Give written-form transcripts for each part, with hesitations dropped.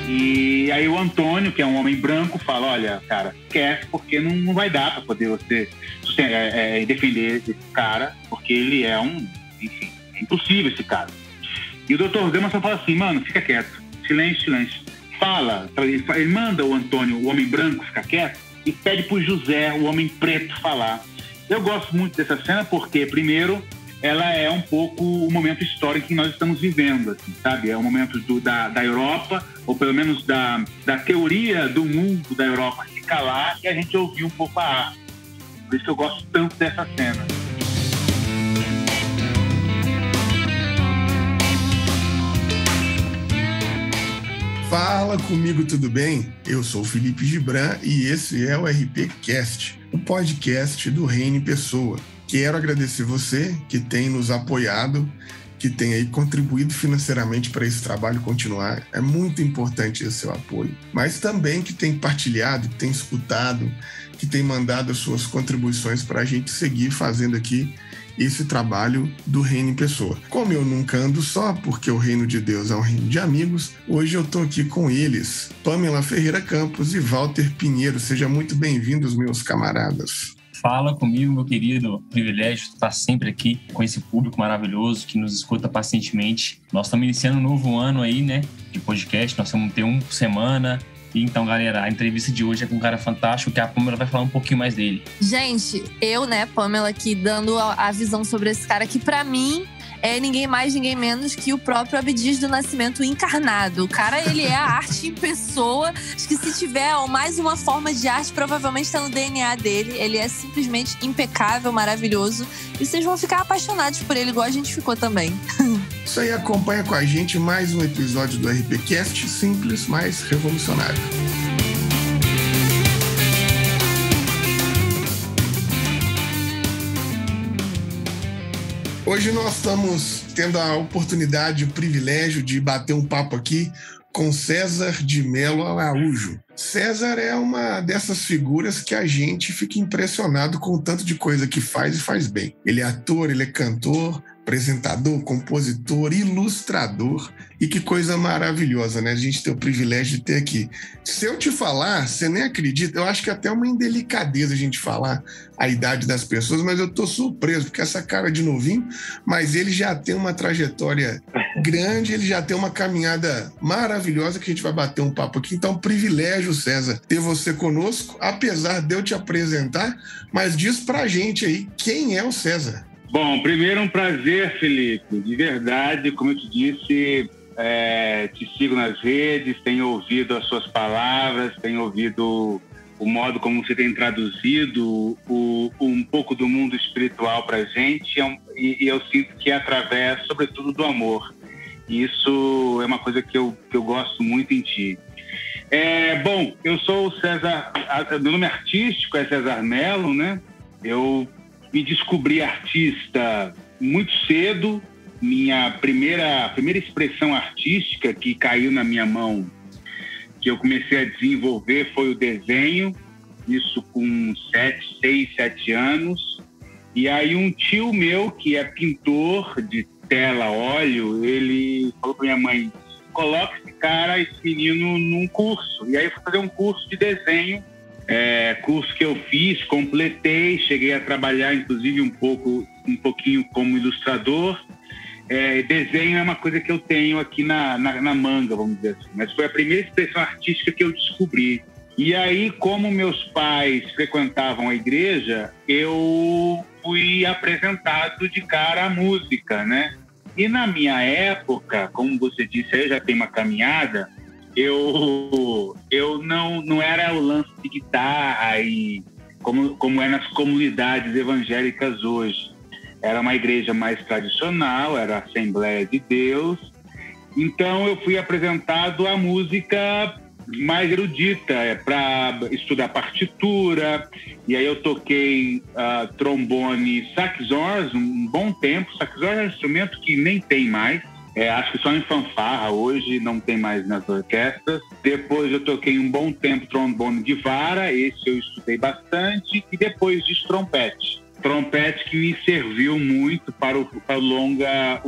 E aí o Antônio, que é um homem branco, fala: olha, cara, esquece, porque não vai dar para poder você defender esse cara, porque ele é enfim, é impossível esse cara. E o Dr. Zema só fala assim: mano, fica quieto, silêncio, silêncio. Fala, ele manda o Antônio, o homem branco, ficar quieto, e pede pro José, o homem preto, falar. Eu gosto muito dessa cena porque, primeiro, ela é um pouco o momento histórico que nós estamos vivendo, assim, sabe? É o momento da Europa, ou pelo menos da teoria do mundo da Europa se calar, e a gente ouvir um pouco a arte. Por isso que eu gosto tanto dessa cena. Fala comigo, tudo bem? Eu sou o Felipe Gibran e esse é o RPcast, o podcast do Reino em Pessoa. Quero agradecer você que tem nos apoiado, que tem aí contribuído financeiramente para esse trabalho continuar. É muito importante esse seu apoio. Mas também que tem partilhado, que tem escutado, que tem mandado as suas contribuições para a gente seguir fazendo aqui esse trabalho do Reino em Pessoa. Como eu nunca ando só, porque o reino de Deus é um reino de amigos, hoje eu estou aqui com eles, Pamela Ferreira Campos e Walter Pinheiro. Sejam muito bem-vindos, meus camaradas. Fala comigo, meu querido. Privilégio estar sempre aqui com esse público maravilhoso que nos escuta pacientemente. Nós estamos iniciando um novo ano aí, né, de podcast. Nós vamos ter um por semana. Então, galera, a entrevista de hoje é com um cara fantástico, que a Pamela vai falar um pouquinho mais dele. Gente, eu, Pamela, aqui dando a visão sobre esse cara que, pra mim, é ninguém mais, ninguém menos que o próprio Abdias do Nascimento encarnado. O cara, ele é a arte em pessoa. Acho que se tiver mais uma forma de arte, provavelmente está no DNA dele. Ele é simplesmente impecável, maravilhoso. E vocês vão ficar apaixonados por ele, igual a gente ficou também. Isso aí, acompanha com a gente mais um episódio do RPcast, simples, mas revolucionário. Hoje nós estamos tendo a oportunidade, o privilégio de bater um papo aqui com César de Mello Araújo. César é uma dessas figuras que a gente fica impressionado com o tanto de coisa que faz e faz bem. Ele é ator, ele é cantor, apresentador, compositor, ilustrador. E que coisa maravilhosa, né? A gente tem o privilégio de ter aqui. Se eu te falar, você nem acredita, eu acho que é até uma indelicadeza a gente falar a idade das pessoas, mas eu tô surpreso, porque essa cara de novinho, mas ele já tem uma trajetória grande, ele já tem uma caminhada maravilhosa que a gente vai bater um papo aqui. Então, privilégio, César, ter você conosco, apesar de eu te apresentar, mas diz pra gente aí, quem é o César? Bom, primeiro um prazer, Felipe, de verdade, como eu te disse, te sigo nas redes, tenho ouvido as suas palavras, tenho ouvido o modo como você tem traduzido um pouco do mundo espiritual pra gente, e eu sinto que é através, sobretudo, do amor. E isso é uma coisa que eu gosto muito em ti. Bom, eu sou o César, meu nome artístico é César Mello, né? Eu me descobri artista muito cedo. Minha primeira expressão artística que caiu na minha mão, que eu comecei a desenvolver, foi o desenho, isso com 6, 7 anos. E aí um tio meu, que é pintor de tela, óleo, ele falou para minha mãe: coloca esse menino num curso. E aí eu fui fazer um curso de desenho, curso que eu fiz, completei, cheguei a trabalhar inclusive um pouquinho como ilustrador. Desenho é uma coisa que eu tenho aqui na manga, vamos dizer assim. Mas foi a primeira expressão artística que eu descobri. E aí, como meus pais frequentavam a igreja, eu fui apresentado de cara à música, né? E na minha época, como você disse, aí já tem uma caminhada, eu não era o lance de guitarra e como é nas comunidades evangélicas hoje. Era uma igreja mais tradicional, era a Assembleia de Deus. Então eu fui apresentado à música mais erudita, para estudar partitura. E aí eu toquei trombone, saxhorn um bom tempo. Saxhorn é um instrumento que nem tem mais. Acho que só em fanfarra hoje, não tem mais nas orquestras. Depois eu toquei um bom tempo trombone de vara, esse eu estudei bastante, e depois disso trompete. Trompete que me serviu muito para o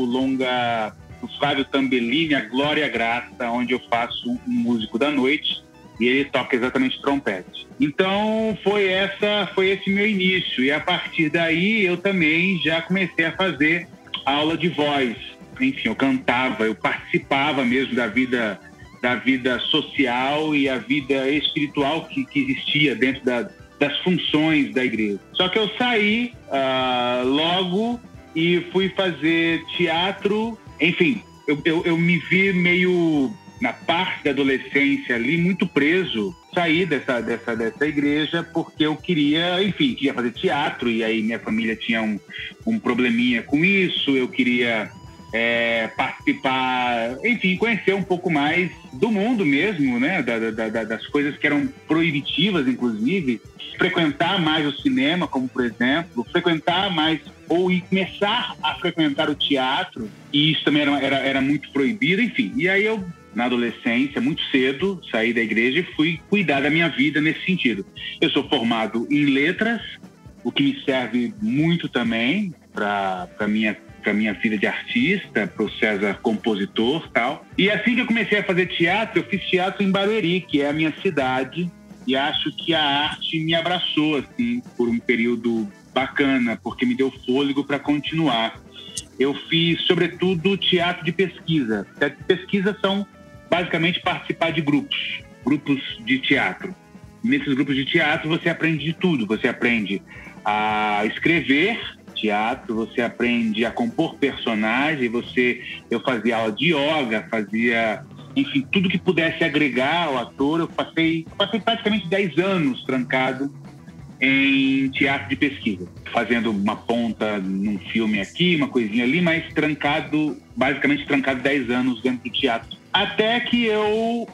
longa do Flávio Tambellini, A Glória e a Graça, onde eu faço um músico da noite e ele toca exatamente trompete. Então foi esse meu início, e a partir daí eu também já comecei a fazer aula de voz. Enfim, eu cantava, eu participava mesmo da vida social e a vida espiritual que existia dentro das funções da igreja. Só que eu saí logo e fui fazer teatro. Enfim, eu me vi meio na parte da adolescência ali, muito preso. Saí dessa igreja porque eu queria fazer teatro, e aí minha família tinha um probleminha com isso. Eu queria participar, enfim, conhecer um pouco mais do mundo mesmo, né? Das coisas que eram proibitivas, inclusive. Frequentar mais o cinema, como por exemplo, frequentar mais ou começar a frequentar o teatro, e isso também era muito proibido, enfim. E aí eu, na adolescência, muito cedo, saí da igreja e fui cuidar da minha vida nesse sentido. Eu sou formado em letras, o que me serve muito também para minha vida de artista, para o César compositor e tal. E assim que eu comecei a fazer teatro, eu fiz teatro em Barueri, que é a minha cidade, e acho que a arte me abraçou assim, por um período bacana, porque me deu fôlego para continuar. Eu fiz, sobretudo, teatro de pesquisa. Teatro de pesquisa são, basicamente, participar de grupos de teatro. Nesses grupos de teatro, você aprende de tudo. Você aprende a escrever teatro, você aprende a compor personagem, eu fazia aula de yoga, enfim, tudo que pudesse agregar ao ator. Eu passei praticamente 10 anos trancado em teatro de pesquisa, fazendo uma ponta num filme aqui, uma coisinha ali, mas basicamente trancado 10 anos dentro do teatro. Até que eu,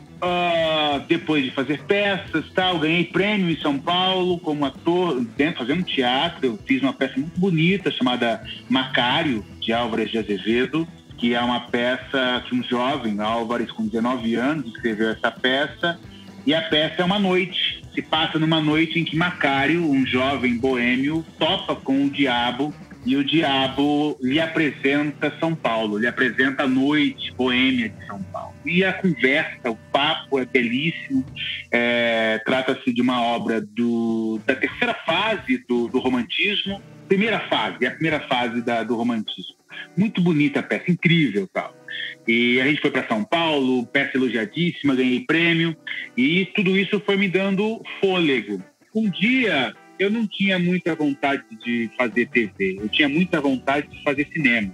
depois de fazer peças, ganhei prêmio em São Paulo como ator, fazendo teatro. Eu fiz uma peça muito bonita chamada Macário, de Álvares de Azevedo, que é uma peça que um jovem, Álvares, com 19 anos, escreveu essa peça. E a peça é uma noite, se passa numa noite em que Macário, um jovem boêmio, topa com o diabo, e o diabo lhe apresenta São Paulo, lhe apresenta a noite boêmia de São Paulo. E a conversa, o papo é belíssimo. Trata-se de uma obra da terceira fase do romantismo, a primeira fase do romantismo. Muito bonita a peça, incrível, tal. E a gente foi para São Paulo, peça elogiadíssima, ganhei prêmio, e tudo isso foi me dando fôlego. Um dia eu não tinha muita vontade de fazer TV, eu tinha muita vontade de fazer cinema.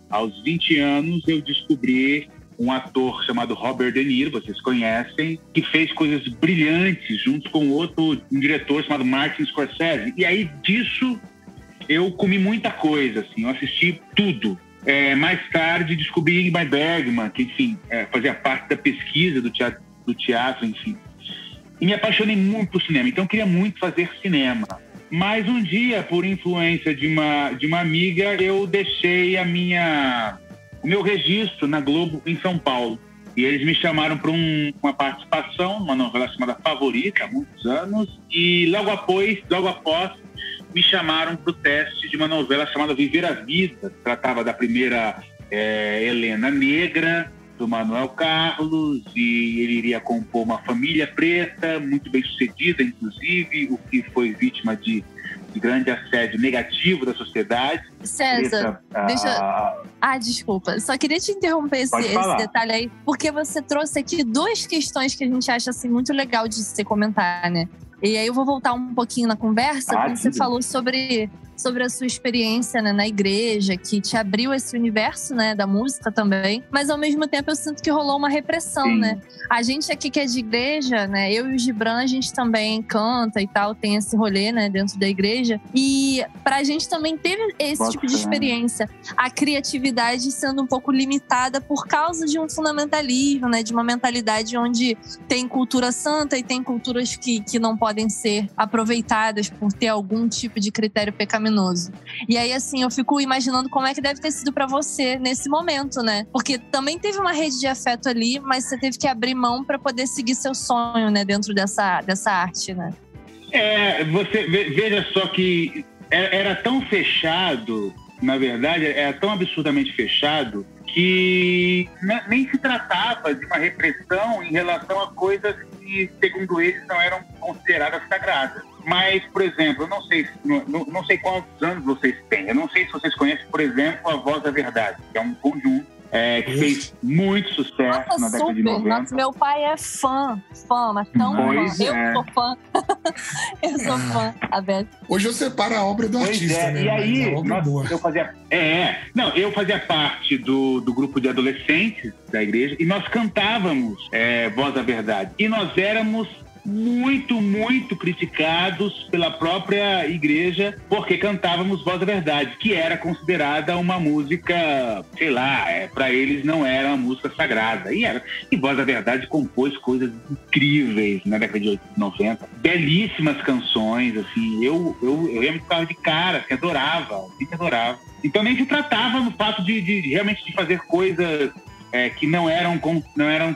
Aos 20 anos eu descobri um ator chamado Robert De Niro, vocês conhecem, que fez coisas brilhantes junto com um diretor chamado Martin Scorsese. E aí disso eu comi muita coisa, assim, eu assisti tudo. Mais tarde descobri Ingmar Bergman, que, enfim, fazia parte da pesquisa do teatro, enfim. E me apaixonei muito por cinema, então eu queria muito fazer cinema. Mas um dia, por influência de uma amiga, eu deixei o meu registro na Globo em São Paulo. E eles me chamaram para uma participação numa novela chamada Favorita, há muitos anos. E logo após, me chamaram para o teste de uma novela chamada Viver a Vida. Tratava da primeira Helena negra, do Manuel Carlos, e ele iria compor uma família preta, muito bem sucedida, inclusive, o que foi vítima de grande assédio negativo da sociedade. César, desculpa. Só queria te interromper esse detalhe aí, porque você trouxe aqui duas questões que a gente acha assim, muito legal de se comentar, né? E aí eu vou voltar um pouquinho na conversa, quando você falou sobre a sua experiência, né, na igreja, que te abriu esse universo, né, da música também. Mas, ao mesmo tempo, eu sinto que rolou uma repressão, né? A gente aqui que é de igreja, né, eu e o Gibran, a gente também canta e tal, tem esse rolê, né, dentro da igreja. E pra gente também teve esse tipo de experiência. A criatividade sendo um pouco limitada por causa de um fundamentalismo, né, de uma mentalidade onde tem cultura santa e tem culturas que não podem ser aproveitadas por ter algum tipo de critério pecaminoso. criminoso. E aí, assim, eu fico imaginando como é que deve ter sido pra você nesse momento, né? Porque também teve uma rede de afeto ali, mas você teve que abrir mão pra poder seguir seu sonho, né? Dentro dessa arte, né? Você veja só que era tão fechado, na verdade, era tão absurdamente fechado que nem se tratava de uma repressão em relação a coisas que, segundo eles, não eram consideradas sagradas. Mas, por exemplo, eu não sei quantos anos vocês têm. Eu não sei se vocês conhecem, por exemplo, A Voz da Verdade, que é um conjunto que fez muito sucesso na década de 90. Nossa, meu pai é fã, mas tão fã. Eu sou fã. Eu sou fã, Abel. Hoje eu separo a obra do artista, né? E aí, eu fazia parte do grupo de adolescentes da igreja e nós cantávamos Voz da Verdade. E nós éramos muito, muito criticados pela própria igreja porque cantávamos Voz da Verdade, que era considerada uma música, sei lá, para eles não era uma música sagrada. E Voz da Verdade compôs coisas incríveis na década de 80, 90. Belíssimas canções, assim. Eu realmente ficava de cara, que adorava. Então nem se tratava no fato de realmente de fazer coisas que não eram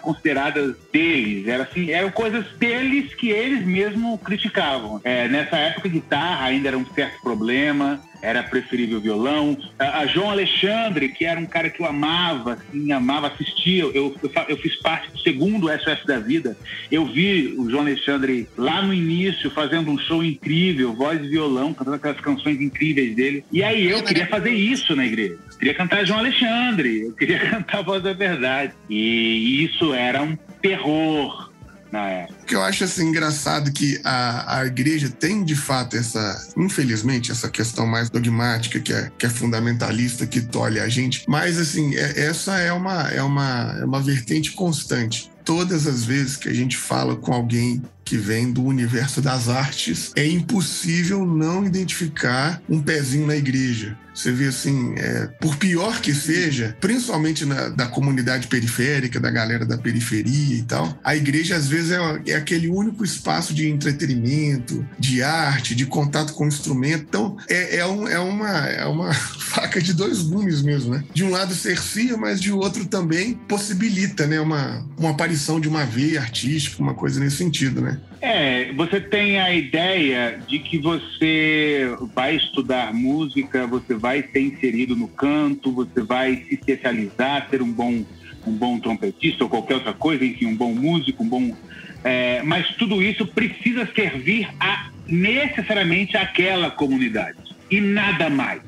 consideradas deles, eram coisas deles que eles mesmos criticavam. Nessa época, guitarra ainda era um certo problema, era preferível violão. A João Alexandre, que era um cara que eu amava assistir, eu fiz parte do segundo SOS da Vida. Eu vi o João Alexandre lá no início fazendo um show incrível, voz e violão, cantando aquelas canções incríveis dele. E aí eu queria fazer isso na igreja. Eu queria cantar João Alexandre, eu queria cantar a Voz da Verdade. E isso era um terror na época. Porque eu acho assim engraçado que a igreja tem de fato infelizmente, essa questão mais dogmática, que é fundamentalista, que tolhe a gente. Mas assim, essa é uma vertente constante. Todas as vezes que a gente fala com alguém que vem do universo das artes, é impossível não identificar um pezinho na igreja. Você vê assim, por pior que seja, principalmente da comunidade periférica, da galera da periferia e tal, a igreja às vezes é aquele único espaço de entretenimento, de arte, de contato com o instrumento. Então, é uma faca de dois gumes mesmo, né? De um lado cercia, mas de outro também possibilita, né? Uma aparição de uma veia artística, uma coisa nesse sentido, né? Você tem a ideia de que você vai estudar música, você vai ser inserido no canto, você vai se especializar, ser um bom trompetista ou qualquer outra coisa, enfim, um bom músico, mas tudo isso precisa servir necessariamente àquela comunidade e nada mais.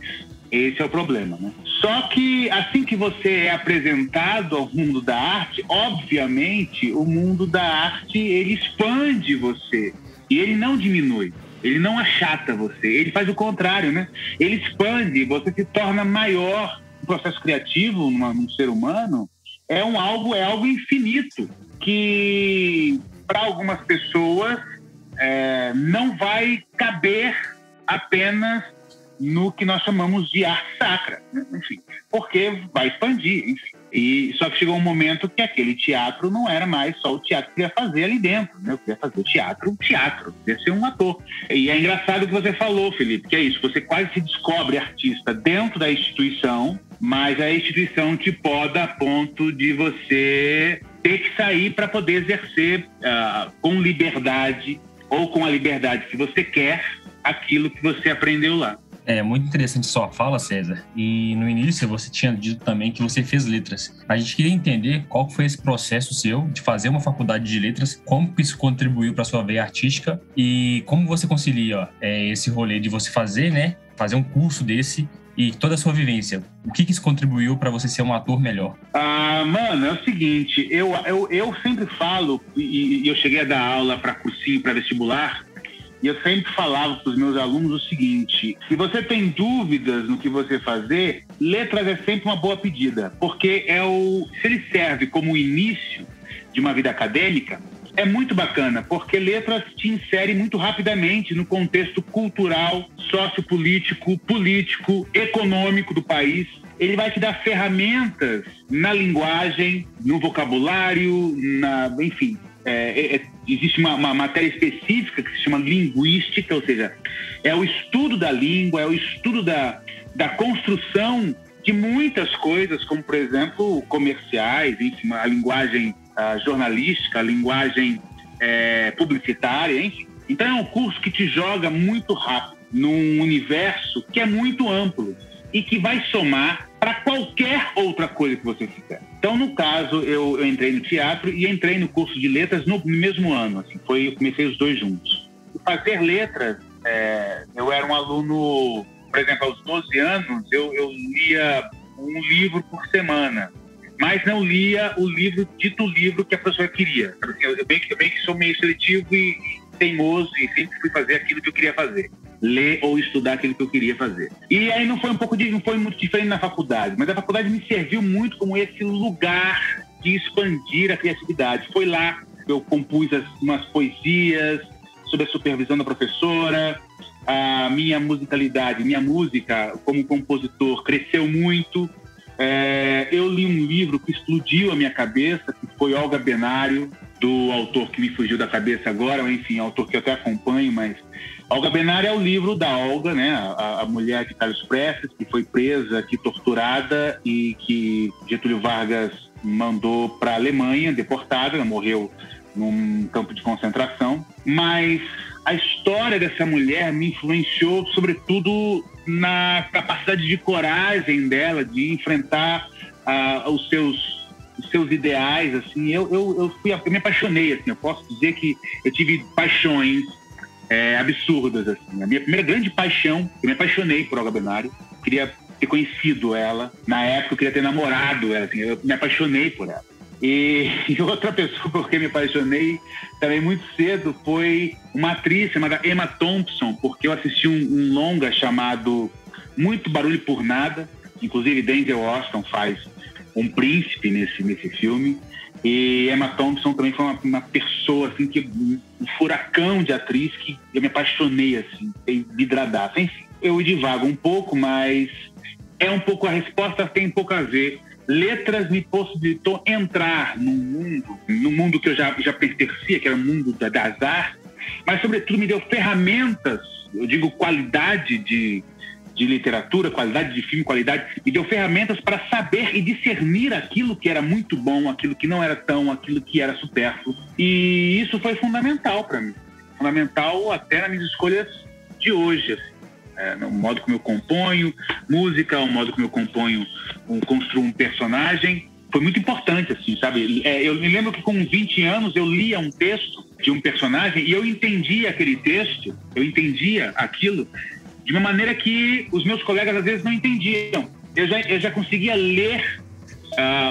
Esse é o problema, né? Só que assim que você é apresentado ao mundo da arte, obviamente o mundo da arte ele expande você e ele não diminui, ele não achata você, ele faz o contrário, né? Ele expande, você se torna maior. O processo criativo num ser humano é algo infinito que para algumas pessoas não vai caber apenas no que nós chamamos de arte sacra, enfim, porque vai expandir, enfim. Só que chegou um momento que aquele teatro não era mais só o teatro que eu ia fazer ali dentro, né? Eu queria fazer o teatro, queria ser um ator. E é engraçado o que você falou, Felipe, que é isso, você quase se descobre artista dentro da instituição, mas a instituição te poda a ponto de você ter que sair para poder exercer com liberdade ou com a liberdade que você quer aquilo que você aprendeu lá. É muito interessante sua fala, César. E no início você tinha dito também que você fez letras. A gente queria entender qual foi esse processo seu de fazer uma faculdade de letras, como que isso contribuiu para sua veia artística e como você concilia esse rolê de você fazer um curso desse e toda a sua vivência. O que isso contribuiu para você ser um ator melhor? Mano, é o seguinte, eu sempre falo, e eu cheguei a dar aula para cursinho, para vestibular, e eu sempre falava para os meus alunos o seguinte: se você tem dúvidas no que você fazer, letras é sempre uma boa pedida, porque se ele serve como início de uma vida acadêmica, é muito bacana, porque letras te insere muito rapidamente no contexto cultural, sociopolítico, político, econômico do país. Ele vai te dar ferramentas na linguagem, no vocabulário, enfim. existe uma matéria específica que se chama linguística, ou seja, é o estudo da língua, é o estudo da construção de muitas coisas, como, por exemplo, comerciais, enfim, a linguagem jornalística, a linguagem publicitária, enfim. Então é um curso que te joga muito rápido num universo que é muito amplo e que vai somar para qualquer outra coisa que você fizer. Então, no caso, eu entrei no teatro e entrei no curso de letras no mesmo ano. Assim, eu comecei os dois juntos. E fazer letras, eu era um aluno, por exemplo, aos 12 anos, eu lia um livro por semana, mas não lia o dito livro que a professora queria. Eu bem que sou meio seletivo e teimoso e sempre fui fazer aquilo que eu queria fazer. Ler ou estudar aquilo que eu queria fazer. E aí não foi muito diferente na faculdade, mas a faculdade me serviu muito como esse lugar de expandir a criatividade. Foi lá que eu compus umas poesias sob a supervisão da professora. A minha musicalidade, minha música como compositor cresceu muito. Eu li um livro que explodiu a minha cabeça, que foi Olga Benário, do autor que me fugiu da cabeça agora, enfim, autor que eu até acompanho, mas Olga Benário é o livro da Olga, né, a mulher de Carlos Prestes, que foi presa, que torturada e que Getúlio Vargas mandou para a Alemanha, deportada, ela morreu num campo de concentração. Mas a história dessa mulher me influenciou, sobretudo, na capacidade de coragem dela de enfrentar os seus ideais, assim. Eu me apaixonei, assim. Eu posso dizer que eu tive paixões absurdas, assim. A minha primeira grande paixão, eu me apaixonei por Olga Benário. Queria ter conhecido ela. Na época, eu queria ter namorado ela, assim. Eu me apaixonei por ela. E outra pessoa por quem me apaixonei também muito cedo foi uma atriz chamada Emma Thompson, porque eu assisti um longa chamado Muito Barulho por Nada. Inclusive, Denzel Washington faz um príncipe nesse filme. E Emma Thompson também foi uma pessoa, assim, um furacão de atriz que eu me apaixonei, assim, vidradaço. Enfim, eu divago um pouco, mas a resposta tem um pouco a ver. Letras me possibilitou entrar no mundo que eu já pertencia, que era o mundo das artes, mas, sobretudo, me deu ferramentas, eu digo qualidade de literatura, qualidade de filme, me deu ferramentas para saber e discernir aquilo que era muito bom, aquilo que não era tão, aquilo que era supérfluo. E isso foi fundamental para mim. Fundamental até nas minhas escolhas de hoje, assim. No modo como eu componho música, o modo como eu construo um personagem. Foi muito importante, assim, sabe? Eu me lembro que com 20 anos eu lia um texto de um personagem e eu entendia aquele texto, eu entendia aquilo de uma maneira que os meus colegas às vezes não entendiam. Eu já conseguia ler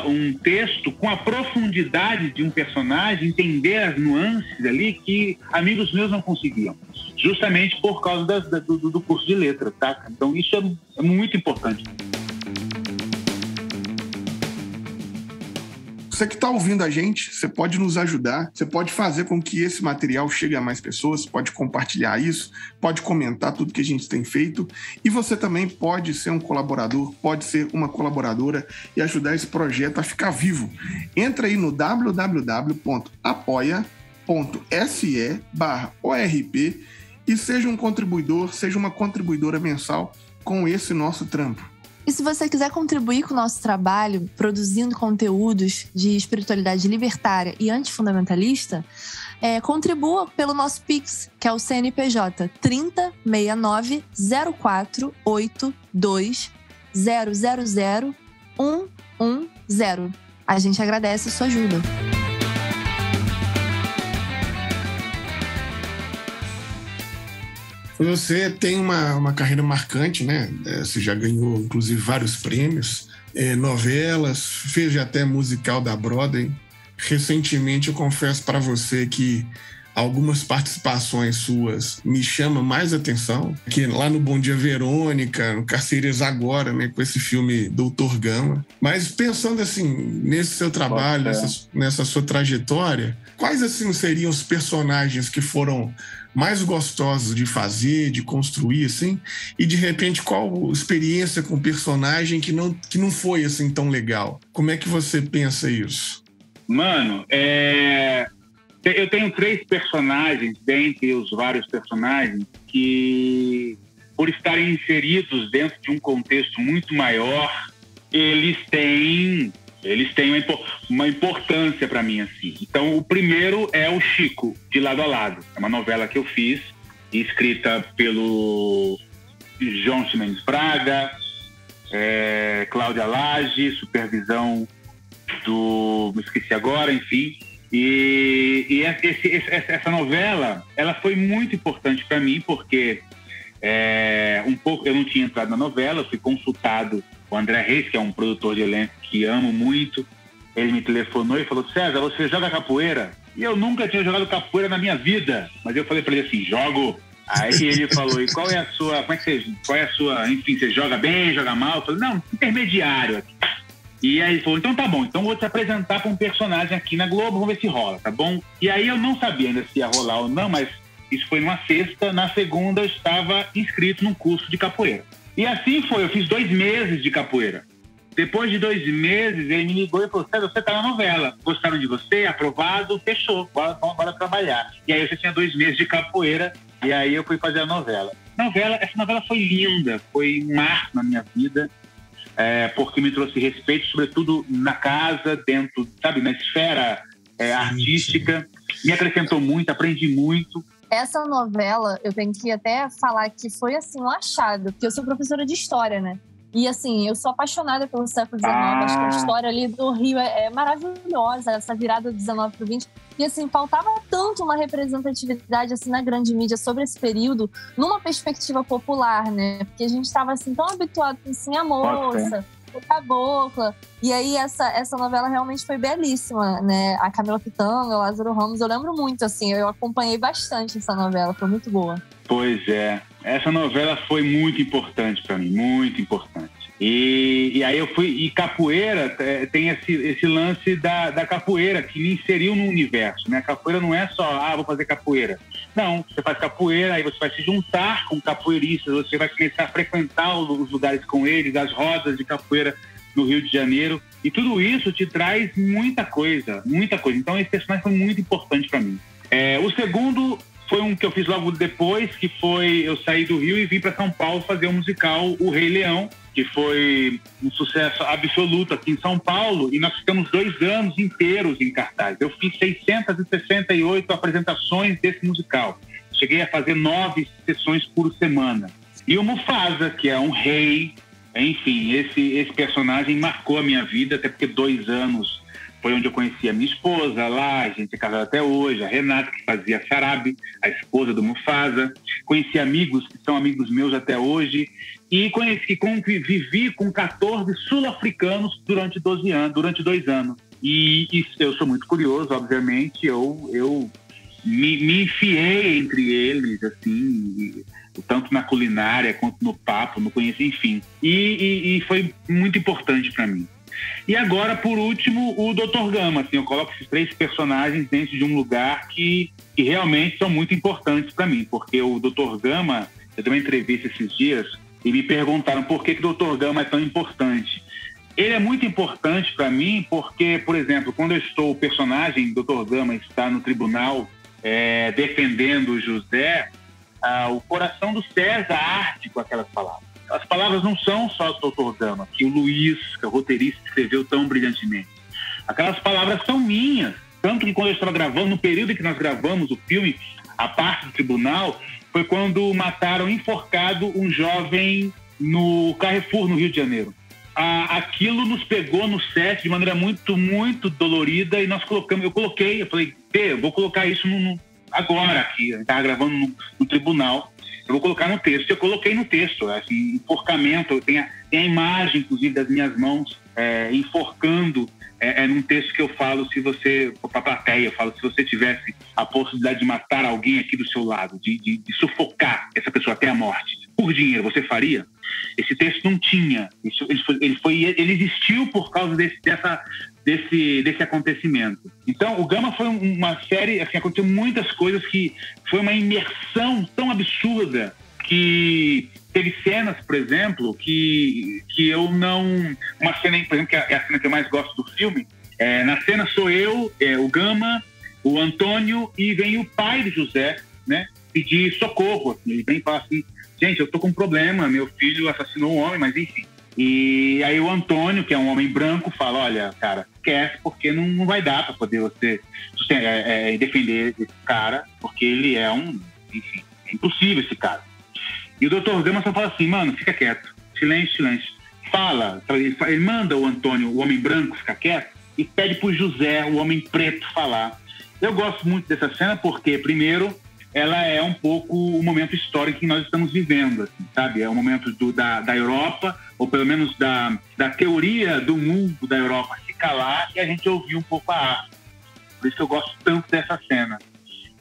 um texto com a profundidade de um personagem, entender as nuances ali que amigos meus não conseguiam, justamente por causa do curso de letras, tá? Então isso é muito importante. Você que está ouvindo a gente, você pode nos ajudar, você pode fazer com que esse material chegue a mais pessoas, pode compartilhar isso, pode comentar tudo que a gente tem feito, e você também pode ser um colaborador, pode ser uma colaboradora e ajudar esse projeto a ficar vivo. Entra aí no www.apoia.se/ORP e seja um contribuidor, seja uma contribuidora mensal com esse nosso trampo. E se você quiser contribuir com o nosso trabalho, produzindo conteúdos de espiritualidade libertária e antifundamentalista, contribua pelo nosso Pix, que é o CNPJ 3069 0482 000 110. A gente agradece a sua ajuda. Você tem uma carreira marcante, né? Você já ganhou, inclusive, vários prêmios, novelas, fez até musical da Broadway. Recentemente, eu confesso para você que algumas participações suas me chamam mais atenção, que lá no Bom Dia Verônica, no Carcereiros Agora, né, com esse filme Doutor Gama. Mas pensando assim, nesse seu trabalho, nessa sua trajetória, quais assim seriam os personagens que foram mais gostosos de fazer, de construir, assim, e de repente qual experiência com personagem que não foi assim tão legal? Como é que você pensa isso? Mano, Eu tenho 3 personagens, dentre os vários personagens, que, por estarem inseridos dentro de um contexto muito maior, eles têm uma importância para mim, assim. Então, o primeiro é o Chico, de Lado a Lado. É uma novela que eu fiz, escrita pelo João Ximenes Braga, Cláudia Lage, supervisão do... me esqueci agora, enfim. E essa novela, ela foi muito importante para mim, porque eu não tinha entrado na novela, eu fui consultado com o André Reis, que é um produtor de elenco que amo muito. Ele me telefonou e falou: César, você joga capoeira? E eu nunca tinha jogado capoeira na minha vida, mas eu falei para ele assim: jogo. Aí ele falou: e qual é a sua, enfim, você joga bem, joga mal? Eu falei: não, intermediário aqui. E aí ele falou: então tá bom, então vou te apresentar para um personagem aqui na Globo, vamos ver se rola, tá bom? E aí eu não sabia ainda se ia rolar ou não, mas isso foi numa sexta, na segunda eu estava inscrito num curso de capoeira. E assim foi, eu fiz 2 meses de capoeira. Depois de 2 meses, ele me ligou e falou: César, você tá na novela, gostaram de você, aprovado, fechou, bora trabalhar. E aí eu já tinha 2 meses de capoeira, e aí eu fui fazer a novela. Essa novela foi linda, foi um marco na minha vida. Porque me trouxe respeito, sobretudo na casa, dentro, sabe, na esfera artística. Me acrescentou muito, aprendi muito. Essa novela, eu tenho que até falar que foi, assim, um achado, porque eu sou professora de história, né? E, assim, eu sou apaixonada pelo século XIX, acho que a história ali do Rio é maravilhosa, essa virada do 19 para o 20. E, assim, faltava tanto uma representatividade, assim, na grande mídia sobre esse período, numa perspectiva popular, né? Porque a gente estava, assim, tão habituado com, assim, a moça, o cabocla. E aí, essa novela realmente foi belíssima, né? A Camila Pitanga, o Lázaro Ramos, eu lembro muito, assim, eu acompanhei bastante essa novela, foi muito boa. Pois é, essa novela foi muito importante para mim, muito importante. E aí eu fui... E capoeira, tem esse lance da capoeira que me inseriu no universo, né? Capoeira não é só, vou fazer capoeira. Não, você faz capoeira, aí você vai se juntar com capoeiristas, você vai começar a frequentar os lugares com eles, as rodas de capoeira no Rio de Janeiro. E tudo isso te traz muita coisa, muita coisa. Então esse personagem foi muito importante para mim. O segundo foi um que eu fiz logo depois, que foi... eu saí do Rio e vim para São Paulo fazer um musical, O Rei Leão, que foi um sucesso absoluto aqui em São Paulo, e nós ficamos 2 anos inteiros em cartaz. Eu fiz 668 apresentações desse musical. Cheguei a fazer 9 sessões por semana. E o Mufasa, que é um rei, enfim, esse personagem marcou a minha vida, até porque 2 anos foi onde eu conheci a minha esposa lá, a gente é casado até hoje, a Renata, que fazia Sarabi, a esposa do Mufasa. Conheci amigos que são amigos meus até hoje, e vivi com 14 sul-africanos durante 2 anos. E eu sou muito curioso, obviamente, eu me enfiei entre eles, assim, tanto na culinária quanto no papo, no conhecimento, enfim. E foi muito importante para mim. E agora, por último, o Dr. Gama. Assim, eu coloco esses 3 personagens dentro de um lugar que realmente são muito importantes para mim, porque o Dr. Gama, eu dei uma entrevista esses dias e me perguntaram por que o Dr. Gama é tão importante. Ele é muito importante para mim porque, por exemplo, quando o personagem Dr. Gama está no tribunal defendendo o José, o coração do César arde com aquelas palavras. As palavras não são só do Dr. Gama, que o Luiz, que é o roteirista, escreveu tão brilhantemente. Aquelas palavras são minhas. Tanto que quando eu estava gravando, no período em que nós gravamos o filme, a parte do tribunal, foi quando mataram enforcado um jovem no Carrefour, no Rio de Janeiro. Aquilo nos pegou no set de maneira muito, muito dolorida, e eu falei, eu vou colocar isso agora aqui. A gente estava gravando no tribunal. Eu vou colocar no texto. Eu coloquei no texto, assim, enforcamento. Tem a imagem, inclusive, das minhas mãos enforcando. Num texto que eu falo, para a plateia, eu falo, se você tivesse a possibilidade de matar alguém aqui do seu lado, de sufocar essa pessoa até a morte, por dinheiro, você faria? Esse texto não tinha. Ele existiu por causa desse acontecimento. Então, o Gama foi uma série, assim, aconteceu muitas coisas que foi uma imersão tão absurda que teve cenas, por exemplo, que eu não... Uma cena, por exemplo, que é a cena que eu mais gosto do filme, na cena sou eu, o Gama, o Antônio e vem o pai de José, né, pedir socorro. Ele vem e fala assim, gente, eu tô com um problema, meu filho assassinou um homem, mas enfim. E aí o Antônio, que é um homem branco, fala, olha, cara, esquece, porque não vai dar para poder você defender esse cara, porque ele é enfim, é impossível esse cara. E o Dr. Gama só fala assim, mano, fica quieto, silêncio, silêncio. Fala, ele manda o Antônio, o homem branco, ficar quieto e pede pro José, o homem preto, falar. Eu gosto muito dessa cena porque, primeiro, ela é um pouco o momento histórico que nós estamos vivendo, assim, sabe? É o momento da Europa, ou pelo menos da teoria do mundo da Europa se calar e a gente ouvir um pouco a arte. Por isso que eu gosto tanto dessa cena.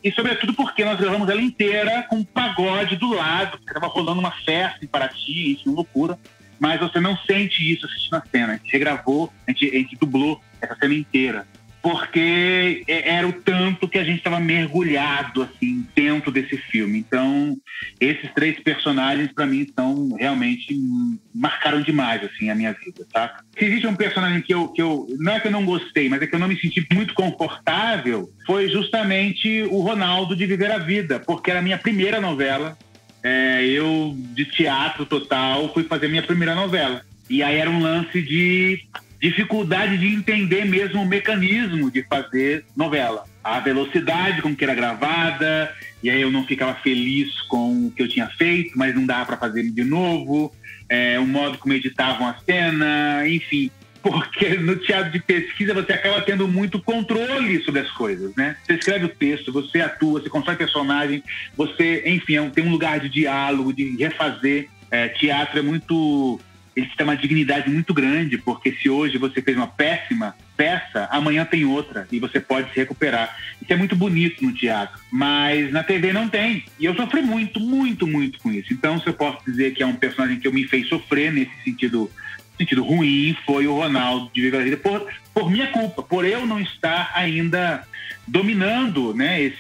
E, sobretudo, porque nós gravamos ela inteira com um pagode do lado, porque estava rolando uma festa em Paraty, isso é uma loucura, mas você não sente isso assistindo a cena. A gente regravou, a gente dublou essa cena inteira, porque era o tanto que a gente estava mergulhado assim dentro desse filme. Então, esses 3 personagens para mim são realmente marcaram demais assim a minha vida, tá? Se existe um personagem que eu não é que eu não gostei, mas é que eu não me senti muito confortável, foi justamente o Ronaldo de Viver a Vida, porque era a minha primeira novela. Eu de teatro total fui fazer minha primeira novela e aí era um lance de dificuldade de entender mesmo o mecanismo de fazer novela. A velocidade com que era gravada, e aí eu não ficava feliz com o que eu tinha feito, mas não dava para fazer de novo, o modo como editavam a cena, enfim. Porque no teatro de pesquisa você acaba tendo muito controle sobre as coisas, né? Você escreve o texto, você atua, você constrói personagem, você, enfim, tem um lugar de diálogo, de refazer. Teatro é muito... Ele tem uma dignidade muito grande, porque se hoje você fez uma péssima peça, amanhã tem outra e você pode se recuperar. Isso é muito bonito no teatro, mas na TV não tem. E eu sofri muito, muito, muito com isso. Então, se eu posso dizer que é um personagem que eu me fez sofrer nesse sentido ruim, foi o Ronaldo de Viver a Vida, por minha culpa, por eu não estar ainda dominando, né,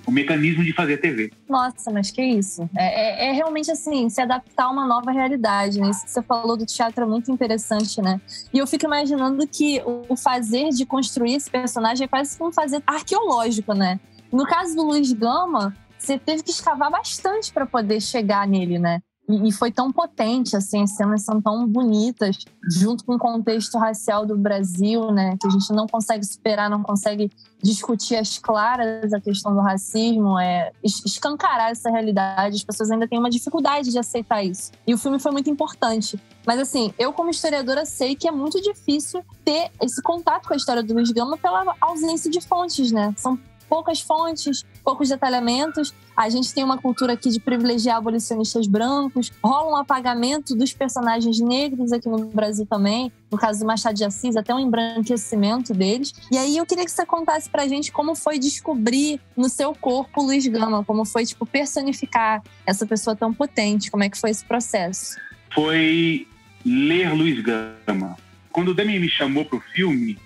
o mecanismo de fazer TV. Nossa, mas que isso? É realmente assim, se adaptar a uma nova realidade, né? Isso que você falou do teatro é muito interessante, né? E eu fico imaginando que o fazer de construir esse personagem é quase como um fazer arqueológico, né? No caso do Luiz Gama, você teve que escavar bastante para poder chegar nele, né? E foi tão potente, assim, as cenas são tão bonitas, junto com o contexto racial do Brasil, né? Que a gente não consegue superar, não consegue discutir às claras a questão do racismo, escancarar essa realidade. As pessoas ainda têm uma dificuldade de aceitar isso. E o filme foi muito importante. Mas, assim, eu como historiadora sei que é muito difícil ter esse contato com a história do Luiz Gama pela ausência de fontes, né? São poucas fontes, poucos detalhamentos. A gente tem uma cultura aqui de privilegiar abolicionistas brancos. Rola um apagamento dos personagens negros aqui no Brasil também. No caso do Machado de Assis, até um embranquecimento deles. E aí eu queria que você contasse pra gente como foi descobrir no seu corpo o Luiz Gama, como foi, personificar essa pessoa tão potente. Como é que foi esse processo? Foi ler Luiz Gama. Quando o Demi me chamou pro filme,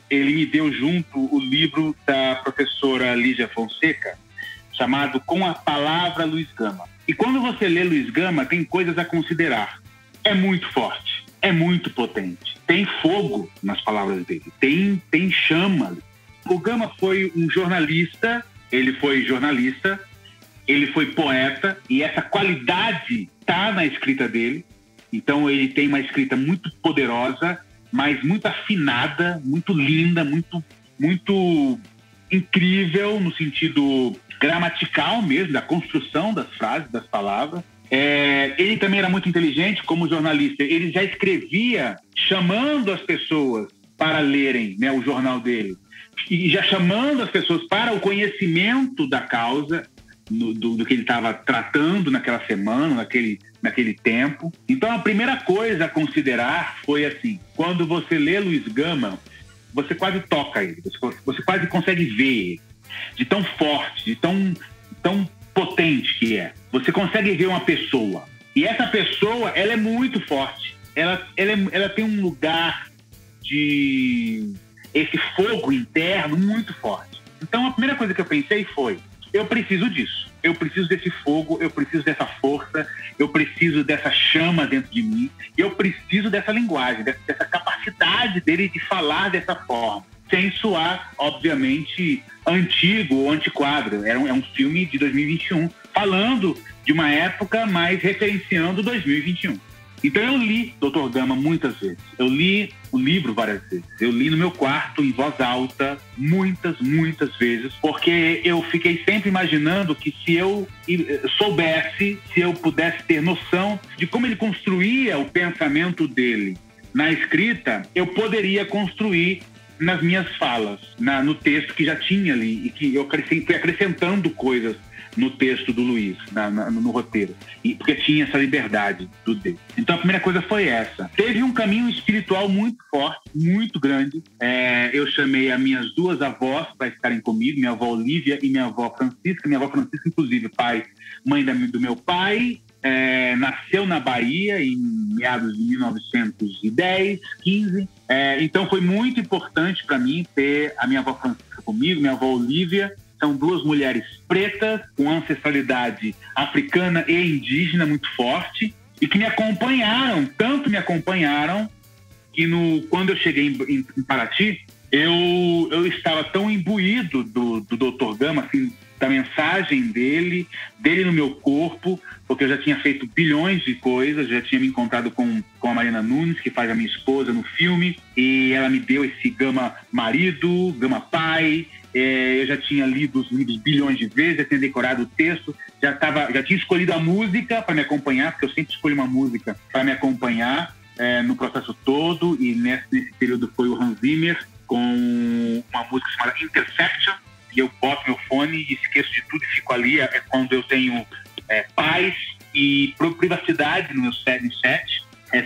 ele me deu junto o livro da professora Lígia Fonseca, chamado Com a Palavra Luiz Gama. E quando você lê Luiz Gama, tem coisas a considerar. É muito forte, é muito potente. Tem fogo nas palavras dele, tem chama. O Gama foi um jornalista, ele foi poeta, e essa qualidade está na escrita dele. Então ele tem uma escrita muito poderosa, mas muito afinada, muito linda, muito, muito incrível no sentido gramatical mesmo, da construção das frases, das palavras. Ele também era muito inteligente como jornalista. Ele já escrevia chamando as pessoas para lerem, né, o jornal dele. E já chamando as pessoas para o conhecimento da causa, do que ele estava tratando naquela semana, naquele tempo. Então, a primeira coisa a considerar foi assim, quando você lê Luiz Gama, você quase toca ele, você quase consegue ver ele, de tão forte, de tão potente que é. Você consegue ver uma pessoa, e essa pessoa, ela é muito forte, ela tem um lugar de esse fogo interno muito forte. Então, a primeira coisa que eu pensei foi, eu preciso disso, eu preciso desse fogo, eu preciso dessa força, eu preciso dessa chama dentro de mim, eu preciso dessa linguagem, dessa capacidade dele de falar dessa forma. sem soar, obviamente, antigo ou antiquado. É um filme de 2021, falando de uma época, mas referenciando 2021. Então eu li Dr. Gama muitas vezes. Eu li o livro várias vezes. Eu li no meu quarto, em voz alta, muitas vezes, porque eu fiquei sempre imaginando que se eu soubesse, se eu pudesse ter noção de como ele construía o pensamento dele na escrita, eu poderia construir nas minhas falas, no texto que já tinha ali, e que eu fui acrescentando coisas no texto do Luiz, no roteiro, porque tinha essa liberdade do dele. Então a primeira coisa foi essa. Teve um caminho espiritual muito forte, muito grande. Eu chamei as minhas duas avós para estarem comigo, minha avó Olívia e minha avó Francisca. Minha avó Francisca, inclusive, mãe do meu pai, nasceu na Bahia em meados de 1910, 15. Então foi muito importante para mim ter a minha avó Francisca comigo, minha avó Olívia. São duas mulheres pretas, com ancestralidade africana e indígena muito forte, e que me acompanharam, tanto me acompanharam, que quando eu cheguei em Paraty, eu estava tão imbuído do Dr. Gama, assim, da mensagem dele no meu corpo, porque eu já tinha feito bilhões de coisas, já tinha me encontrado com a Marina Nunes, que faz a minha esposa no filme, e ela me deu esse Gama marido, Gama pai. Eu já tinha lido os livros bilhões de vezes, já tinha decorado o texto, já tinha escolhido a música para me acompanhar, porque eu sempre escolho uma música para me acompanhar no processo todo, e nesse período foi o Hans Zimmer, com uma música chamada Intersection, e eu boto meu fone e esqueço de tudo e fico ali. É quando eu tenho paz e privacidade no meu set,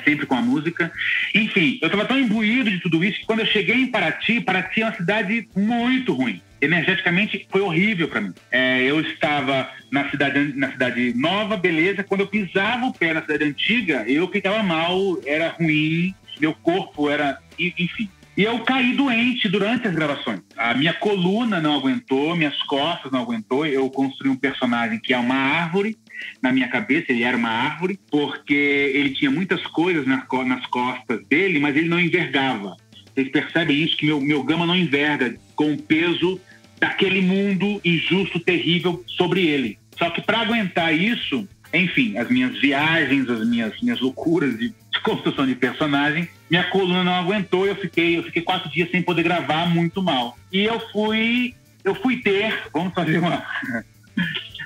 sempre com a música. Enfim, eu estava tão imbuído de tudo isso que quando eu cheguei em Paraty é uma cidade muito ruim. Energeticamente foi horrível para mim. Eu estava na cidade nova, beleza. Quando eu pisava o pé na cidade antiga, eu ficava mal, era ruim, meu corpo era... Enfim. E eu caí doente durante as gravações. A minha coluna não aguentou, minhas costas não aguentou. Eu construí um personagem que é uma árvore na minha cabeça. Ele era uma árvore porque ele tinha muitas coisas nas costas dele, mas ele não envergava. Vocês percebem isso, que meu Gama não enverga com o peso daquele mundo injusto, terrível sobre ele. Só que para aguentar isso, enfim, as minhas viagens, as minhas loucuras de construção de personagem, minha coluna não aguentou, eu fiquei 4 dias sem poder gravar, muito mal. E eu fui ter, vamos fazer uma...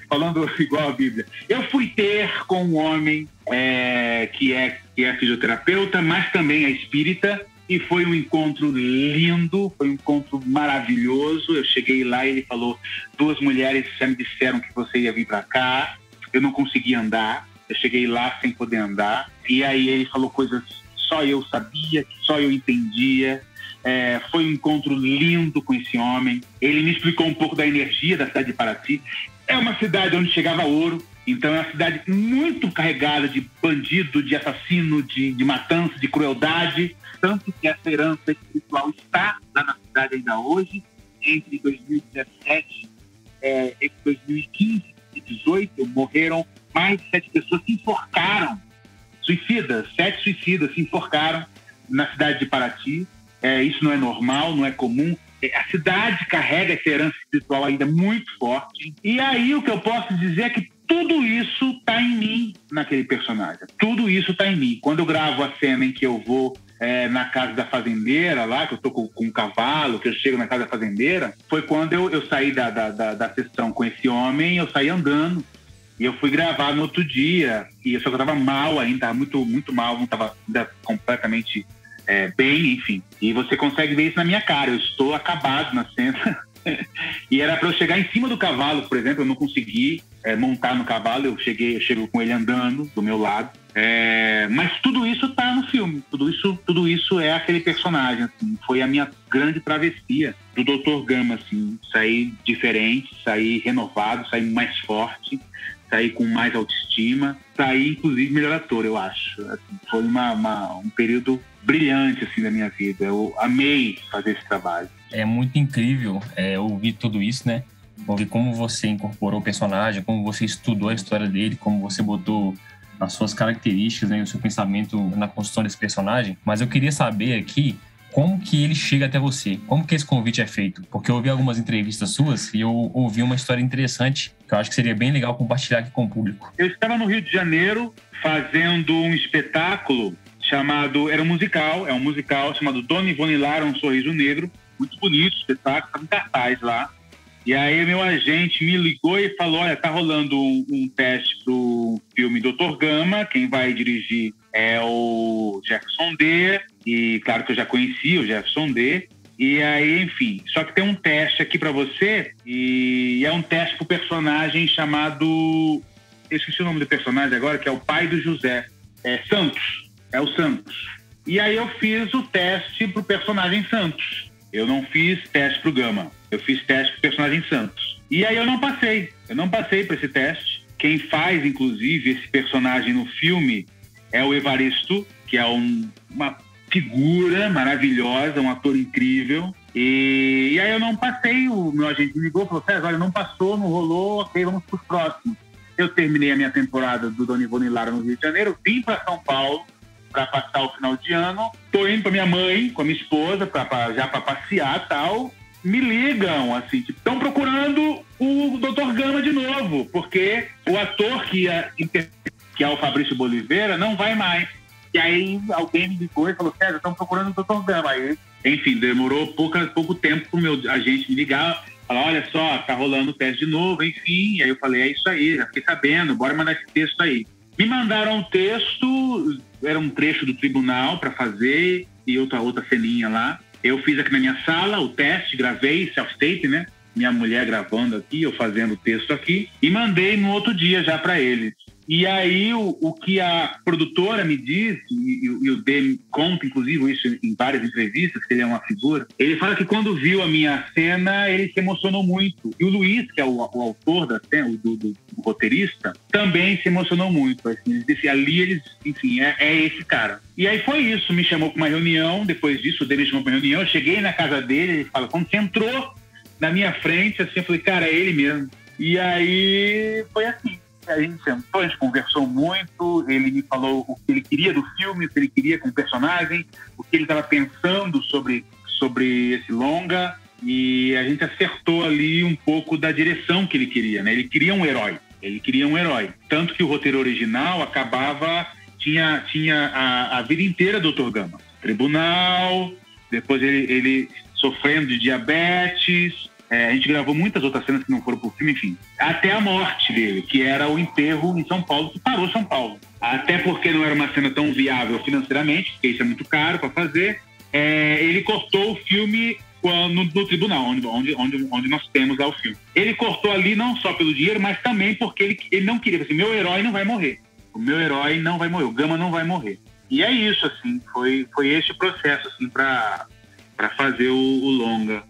falando igual a Bíblia, eu fui ter com um homem que é fisioterapeuta, mas também é espírita, e foi um encontro lindo, foi um encontro maravilhoso. Eu cheguei lá e ele falou: 2 mulheres já me disseram que você ia vir para cá, eu não conseguia andar, eu cheguei lá sem poder andar, e aí ele falou coisas que só eu sabia, que só eu entendia. Foi um encontro lindo com esse homem. Ele me explicou um pouco da energia da cidade de Paraty. É uma cidade onde chegava ouro, então é uma cidade muito carregada de bandido, de assassino, de matança, de crueldade, tanto que essa herança espiritual está lá na cidade ainda hoje. Entre 2017 e 2015 e 2018 morreram mais de 7 pessoas, se enforcaram, 7 suicidas se enforcaram na cidade de Paraty. Isso não é normal, não é comum. A cidade carrega essa herança espiritual ainda muito forte. E aí o que eu posso dizer é que tudo isso está em mim naquele personagem. Tudo isso está em mim. Quando eu gravo a cena em que eu vou na casa da fazendeira lá, que eu tô com um cavalo, que eu chego na casa da fazendeira, foi quando eu saí da sessão com esse homem, eu saí andando. E eu fui gravar no outro dia. E só que eu tava mal ainda, tava muito, muito mal, não tava ainda completamente bem, enfim. E você consegue ver isso na minha cara. Eu estou acabado na cena. E era para eu chegar em cima do cavalo, por exemplo, eu não consegui montar no cavalo. Eu chego com ele andando do meu lado. Mas tudo isso tá no filme. Tudo isso é aquele personagem, assim. Foi a minha grande travessia do Dr. Gama, assim. Sair diferente, sair renovado, sair mais forte, sair com mais autoestima, sair, inclusive, melhor ator, eu acho. Assim, foi um período brilhante, assim, da minha vida. Eu amei fazer esse trabalho. É muito incrível ouvir tudo isso, né? Ouvir como você incorporou o personagem, como você estudou a história dele, como você botou as suas características, né, o seu pensamento na construção desse personagem. Mas eu queria saber aqui como que ele chega até você? Como que esse convite é feito? Porque eu ouvi algumas entrevistas suas e eu ouvi uma história interessante que eu acho que seria bem legal compartilhar aqui com o público. Eu estava no Rio de Janeiro fazendo um espetáculo chamado... Era um musical chamado Dona Ivone Lara, Um Sorriso Negro. Muito bonito o espetáculo, estava em cartaz lá. E aí meu agente me ligou e falou, olha, tá rolando um teste pro filme Dr. Gama, quem vai dirigir é o Jefferson D, e claro que eu já conhecia o Jefferson D, e aí, enfim, só que tem um teste aqui pra você, e é um teste pro personagem chamado, eu esqueci o nome do personagem agora, que é o pai do José, Santos, é o Santos. E aí eu fiz o teste pro personagem Santos. Eu não fiz teste pro Gama. Eu fiz teste pro personagem Santos. E aí eu não passei. Eu não passei para esse teste. Quem faz, inclusive, esse personagem no filme é o Evaristo, que é uma figura maravilhosa, um ator incrível. E aí eu não passei. O meu agente me ligou e falou, César, olha, não passou, não rolou, ok, vamos pros próximos. Eu terminei a minha temporada do Dona Ivone Lara no Rio de Janeiro, vim para São Paulo para passar o final de ano. Tô indo para minha mãe, com a minha esposa, já para passear e tal. Me ligam, assim, tipo, estão procurando o Dr. Gama de novo, porque o ator que é o Fabrício Boliveira não vai mais. E aí alguém me ligou e falou, César, estão procurando o Dr. Gama. Aí, enfim, demorou pouco tempo pro meu agente me ligar, falar, olha só, tá rolando o teste de novo, enfim. E aí eu falei, é isso aí, já fiquei sabendo, bora mandar esse texto aí. Me mandaram um texto, era um trecho do tribunal para fazer e outra ceninha lá. Eu fiz aqui na minha sala o teste, gravei, self-tape, né? Minha mulher gravando aqui, eu fazendo o texto aqui. E mandei no outro dia já para eles. E aí o que a produtora me disse, e o Dê conta inclusive isso em várias entrevistas, que ele é uma figura, ele fala que quando viu a minha cena, ele se emocionou muito. E o Luiz, que é o autor da cena, do roteirista, também se emocionou muito. Assim, ele disse, ali enfim, é esse cara. E aí foi isso, me chamou para uma reunião, depois disso o Dê me chamou para uma reunião, eu cheguei na casa dele, ele fala, quando você entrou na minha frente, assim, eu falei, cara, é ele mesmo. E aí foi assim. A gente sentou, a gente conversou muito, ele me falou o que ele queria do filme, o que ele queria com o personagem, o que ele estava pensando sobre esse longa, e a gente acertou ali um pouco da direção que ele queria, né? Ele queria um herói. Tanto que o roteiro original tinha a vida inteira do Dr. Gama. Tribunal, depois ele sofrendo de diabetes. A gente gravou muitas outras cenas que não foram pro filme, enfim. Até a morte dele, que era o enterro em São Paulo, que parou São Paulo. Até porque não era uma cena tão viável financeiramente, porque isso é muito caro para fazer. Ele cortou o filme no tribunal, onde nós temos lá o filme. Ele cortou ali não só pelo dinheiro, mas também porque ele não queria. Assim, meu herói não vai morrer. O meu herói não vai morrer. O Gama não vai morrer. E é isso, assim. Foi esse o processo, assim, para fazer o longa.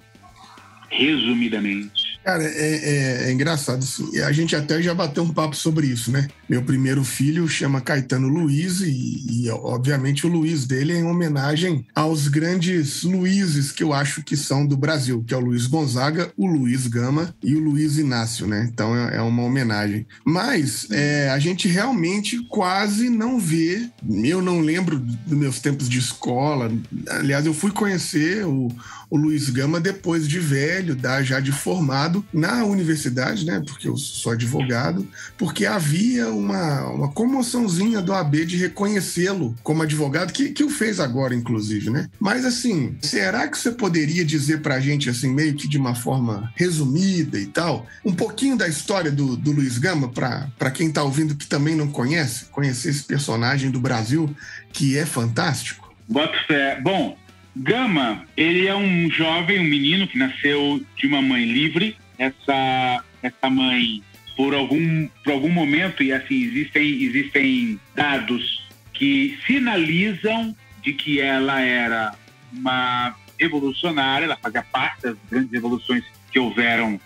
Resumidamente. Cara, é engraçado, assim. A gente até já bateu um papo sobre isso, né? Meu primeiro filho chama Caetano Luiz e obviamente, o Luiz dele é em homenagem aos grandes Luizes que eu acho que são do Brasil, que é o Luiz Gonzaga, o Luiz Gama e o Luiz Inácio, né? Então, é uma homenagem. Mas a gente realmente quase não vê. Eu não lembro dos meus tempos de escola. Aliás, eu fui conhecer o Luiz Gama depois de velho, já de formado na universidade, né? Porque eu sou advogado, porque havia uma comoçãozinha do AB de reconhecê-lo como advogado, que o fez agora, inclusive, né? Mas, assim, será que você poderia dizer pra gente, assim, meio que de uma forma resumida e tal, um pouquinho da história do Luiz Gama, pra quem tá ouvindo que também não conhecer esse personagem do Brasil, que é fantástico? Boto fé. Bom, Gama, ele é um jovem, um menino que nasceu de uma mãe livre. Essa mãe, por algum momento, e assim, existem dados que sinalizam de que ela era uma revolucionária, ela fazia parte das grandes revoluções que houveram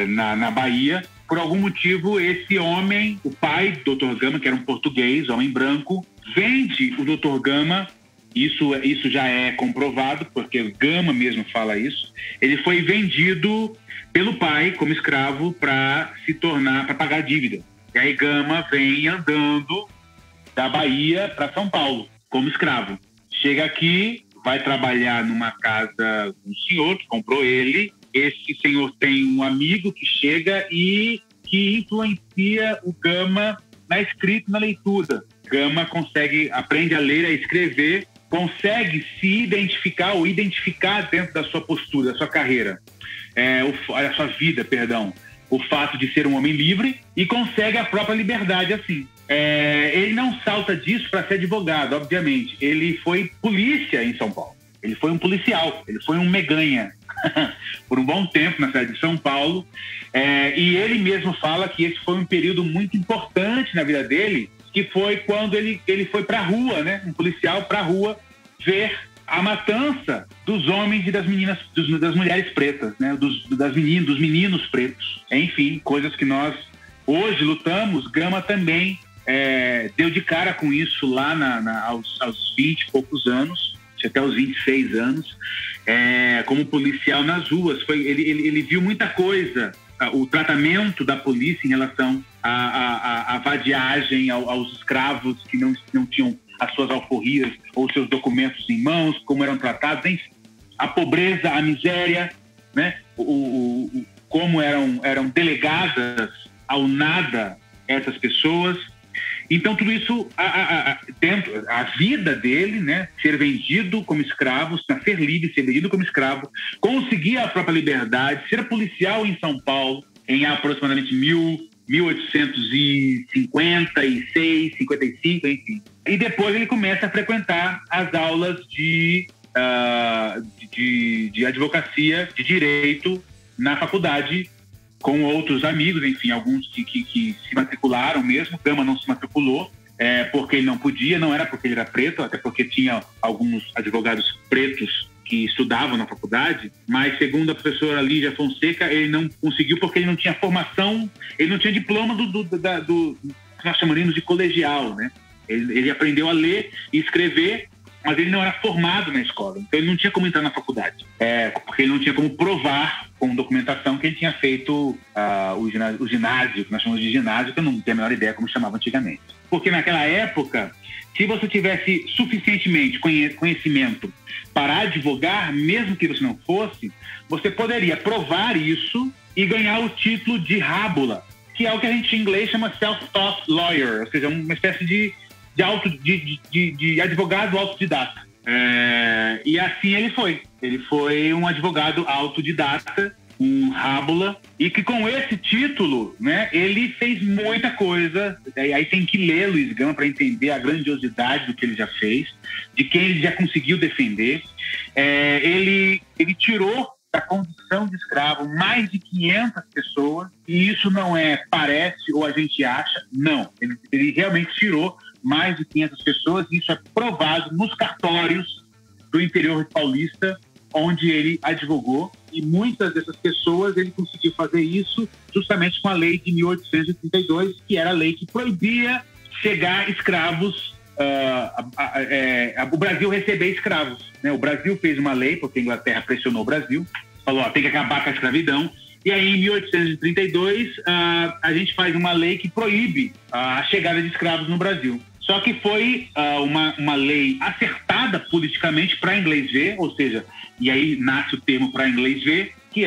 na Bahia. Por algum motivo, esse homem, o pai do Dr. Gama, que era um português, homem branco, vende o Dr. Gama. Isso já é comprovado, porque o Gama mesmo fala isso. Ele foi vendido pelo pai como escravo para pagar a dívida. E aí Gama vem andando da Bahia para São Paulo como escravo. Chega aqui, vai trabalhar numa casa de um senhor que comprou ele. Esse senhor tem um amigo que chega e que influencia o Gama na escrita e na leitura. Gama aprende a ler, a escrever, consegue se identificar ou identificar dentro da sua postura, da sua carreira, a sua vida, perdão, o fato de ser um homem livre e consegue a própria liberdade assim. Ele não salta disso para ser advogado, obviamente. Ele foi polícia em São Paulo. Ele foi um policial, ele foi um meganha por um bom tempo na cidade de São Paulo. E ele mesmo fala que esse foi um período muito importante na vida dele, que foi quando ele foi para a rua, né? Um policial para a rua ver a matança dos homens e das meninas, das mulheres pretas, né? dos meninos pretos. Enfim, coisas que nós hoje lutamos. Gama também deu de cara com isso lá aos 20 e poucos anos, até os 26 anos, como policial nas ruas. Ele viu muita coisa, o tratamento da polícia em relação à vadiagem, aos escravos que não tinham as suas alforrias ou seus documentos em mãos, como eram tratados, enfim, a pobreza, a miséria, né? Como eram delegadas ao nada essas pessoas. Então, tudo isso, dentro a vida dele, né? Ser vendido como escravo, ser livre, ser vendido como escravo, conseguir a própria liberdade, ser policial em São Paulo em aproximadamente 1856, 55, enfim. E depois ele começa a frequentar as aulas de advocacia, de direito, na faculdade, com outros amigos, enfim, alguns que se matricularam mesmo. Gama não se matriculou, porque ele não podia, não era porque ele era preto, até porque tinha alguns advogados pretos que estudavam na faculdade, mas segundo a professora Lígia Fonseca, ele não conseguiu porque ele não tinha formação, ele não tinha diploma do que nós chamaríamos de colegial, né? Ele aprendeu a ler e escrever, mas ele não era formado na escola, então ele não tinha como entrar na faculdade, porque ele não tinha como provar com documentação que ele tinha feito o ginásio, que nós chamamos de ginásio, que eu não tenho a menor ideia como chamava antigamente. Porque naquela época, se você tivesse suficientemente conhecimento para advogar, mesmo que você não fosse, você poderia provar isso e ganhar o título de rábula, que é o que a gente em inglês chama self-taught lawyer, ou seja, uma espécie de advogado autodidata. E assim ele foi. Ele foi um advogado autodidata, um rábula, e que com esse título, né, ele fez muita coisa. Aí tem que ler Luiz Gama para entender a grandiosidade do que ele já fez, de quem ele já conseguiu defender. Ele tirou da condição de escravo mais de 500 pessoas, e isso não parece ou a gente acha, não. Ele realmente tirou mais de 500 pessoas, e isso é provado nos cartórios do interior paulista, onde ele advogou, e muitas dessas pessoas ele conseguiu fazer isso justamente com a lei de 1832, que era a lei que proibia chegar escravos, o Brasil receber escravos, né? O Brasil fez uma lei, porque a Inglaterra pressionou o Brasil, falou, tem que acabar com a escravidão, e aí em 1832 a gente faz uma lei que proíbe a chegada de escravos no Brasil. Só que foi uma lei acertada politicamente para inglês ver, ou seja, e aí nasce o termo para inglês ver, que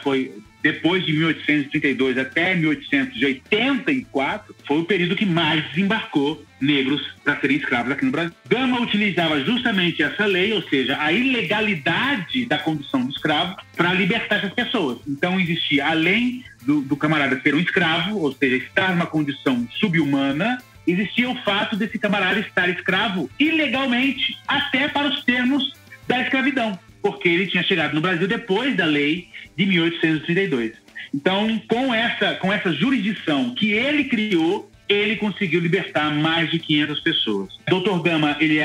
foi depois de 1832 até 1884, foi o período que mais desembarcou negros para serem escravos aqui no Brasil. Gama utilizava justamente essa lei, ou seja, a ilegalidade da condição do escravo, para libertar essas pessoas. Então existia, além do camarada ser um escravo, ou seja, estar numa condição subhumana, existia o fato desse camarada estar escravo ilegalmente, até para os termos da escravidão, porque ele tinha chegado no Brasil depois da lei de 1832. Então, com essa jurisdição que ele criou, ele conseguiu libertar mais de 500 pessoas. Dr. Gama, ele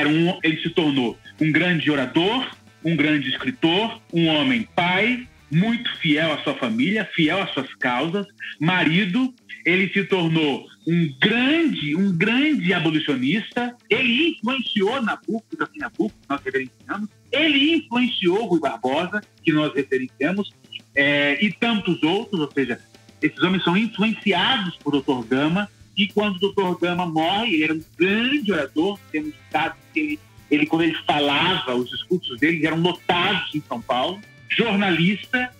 se tornou um grande orador, um grande escritor, um homem pai, muito fiel à sua família, fiel às suas causas, marido. Ele se tornou um grande abolicionista. Ele influenciou Nabuco, que nós reverenciamos. Ele influenciou Rui Barbosa, que nós referenciamos, e tantos outros. Ou seja, esses homens são influenciados por Dr. Gama. E quando o Dr. Gama morre, ele era um grande orador. Temos dados que quando ele falava, os discursos dele eram notados em São Paulo. Jornalista,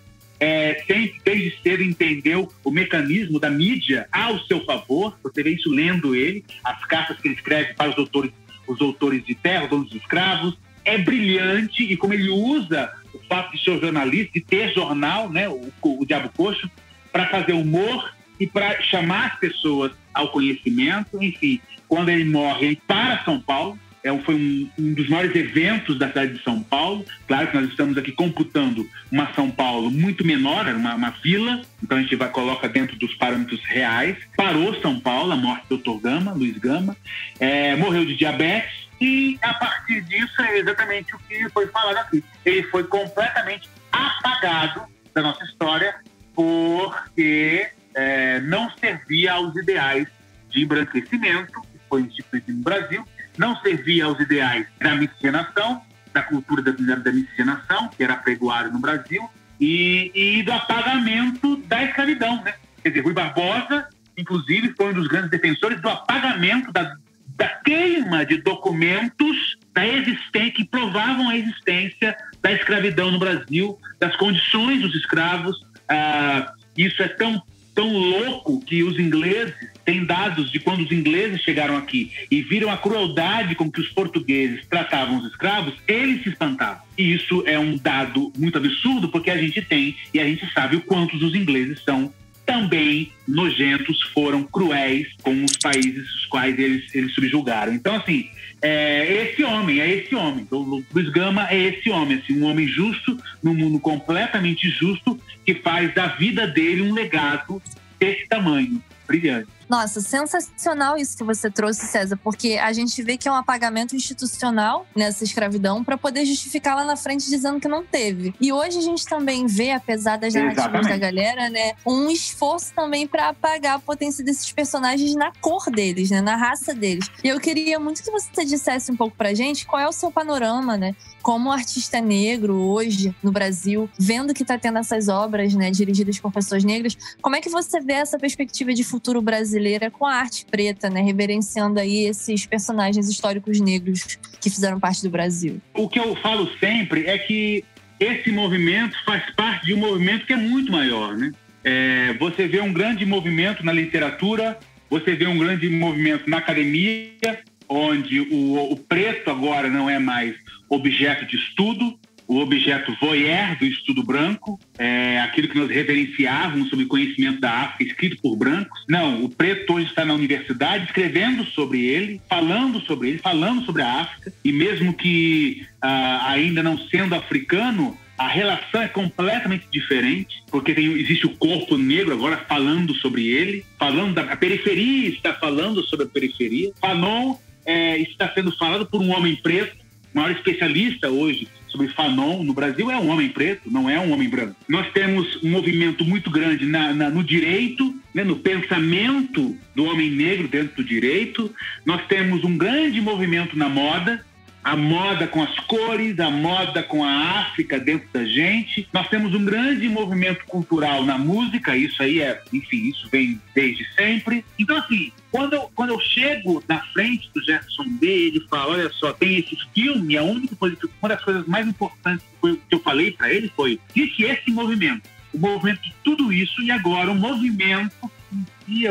sempre, desde cedo, entendeu o mecanismo da mídia ao seu favor. Você vê isso lendo ele, as cartas que ele escreve para os doutores de terra, os donos dos escravos. É brilhante, e como ele usa o fato de ser jornalista, de ter jornal, né, o Diabo Coxo, para fazer humor e para chamar as pessoas ao conhecimento. Enfim, quando ele morre, ele para São Paulo. Foi um dos maiores eventos da cidade de São Paulo. Claro que nós estamos aqui computando uma São Paulo muito menor, uma vila, então a gente coloca dentro dos parâmetros reais. Parou São Paulo, a morte do Dr. Gama, Luiz Gama, morreu de diabetes, e a partir disso é exatamente o que foi falado aqui. Ele foi completamente apagado da nossa história porque não servia aos ideais de embranquecimento que foi instituído no Brasil, não servia aos ideais da miscigenação, da cultura da miscigenação, que era pregoada no Brasil, e do apagamento da escravidão, né? Quer dizer, Rui Barbosa, inclusive, foi um dos grandes defensores do apagamento da queima de documentos da existência, que provavam a existência da escravidão no Brasil, das condições dos escravos. Isso é tão louco que os ingleses têm dados de quando os ingleses chegaram aqui e viram a crueldade com que os portugueses tratavam os escravos, eles se espantavam. E isso é um dado muito absurdo, porque a gente tem e a gente sabe o quanto os ingleses são também nojentos, foram cruéis com os países os quais eles subjugaram. Então, assim, é esse homem. O Luiz Gama é esse homem, assim, um homem justo, num mundo completamente justo, que faz da vida dele um legado desse tamanho, brilhante. Nossa, sensacional isso que você trouxe, César, porque a gente vê que é um apagamento institucional nessa escravidão para poder justificar lá na frente dizendo que não teve. E hoje a gente também vê, apesar das narrativas da galera, né, um esforço também para apagar a potência desses personagens na cor deles, né, na raça deles. E eu queria muito que você dissesse um pouco pra gente qual é o seu panorama, né, como artista negro hoje no Brasil, vendo que tá tendo essas obras, né, dirigidas por pessoas negras, como é que você vê essa perspectiva de futuro brasileira com a arte preta, né, reverenciando aí esses personagens históricos negros que fizeram parte do Brasil? O que eu falo sempre é que esse movimento faz parte de um movimento que é muito maior, né? Você vê um grande movimento na literatura, você vê um grande movimento na academia, onde o preto agora não é mais objeto de estudo, o objeto voyeur do estudo branco, aquilo que nós reverenciávamos sobre o conhecimento da África escrito por brancos. Não, o preto hoje está na universidade escrevendo sobre ele, falando sobre a África, e mesmo que ainda não sendo africano, a relação é completamente diferente, porque existe o corpo negro agora falando sobre ele, a periferia está falando sobre a periferia. Fanon está sendo falado por um homem preto. O maior especialista hoje sobre Fanon no Brasil é um homem preto, não é um homem branco. Nós temos um movimento muito grande no direito, né, no pensamento do homem negro dentro do direito. Nós temos um grande movimento na moda, a moda com as cores, a moda com a África dentro da gente. Nós temos um grande movimento cultural na música, isso aí isso vem desde sempre. Então, assim, quando eu chego na frente do Jefferson B, ele fala, olha só, tem esse filme, uma das coisas mais importantes que eu falei para ele foi, existe esse movimento, o movimento de tudo isso, e agora o movimento que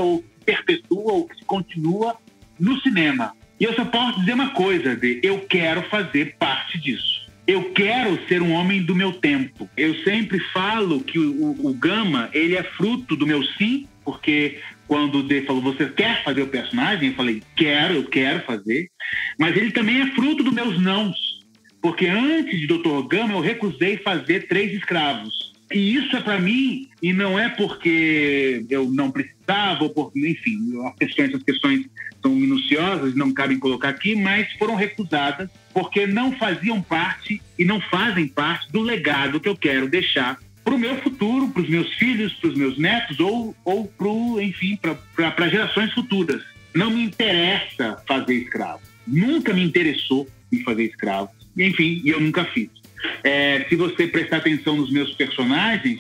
perpetua ou que continua no cinema. E eu só posso dizer uma coisa, eu quero fazer parte disso. Eu quero ser um homem do meu tempo. Eu sempre falo que o Gama, ele é fruto do meu sim, porque quando o D falou, você quer fazer o personagem? Eu falei, eu quero fazer. Mas ele também é fruto dos meus nãos, porque antes de Dr. Gama eu recusei fazer 3 escravos. E isso é para mim, e não é porque eu não precisava, ou porque, enfim, as questões são minuciosas, não cabem colocar aqui, mas foram recusadas porque não faziam parte e não fazem parte do legado que eu quero deixar para o meu futuro, para os meus filhos, para os meus netos ou para gerações futuras. Não me interessa fazer escravo. Nunca me interessou em fazer escravo. Enfim, e eu nunca fiz. Se você prestar atenção nos meus personagens,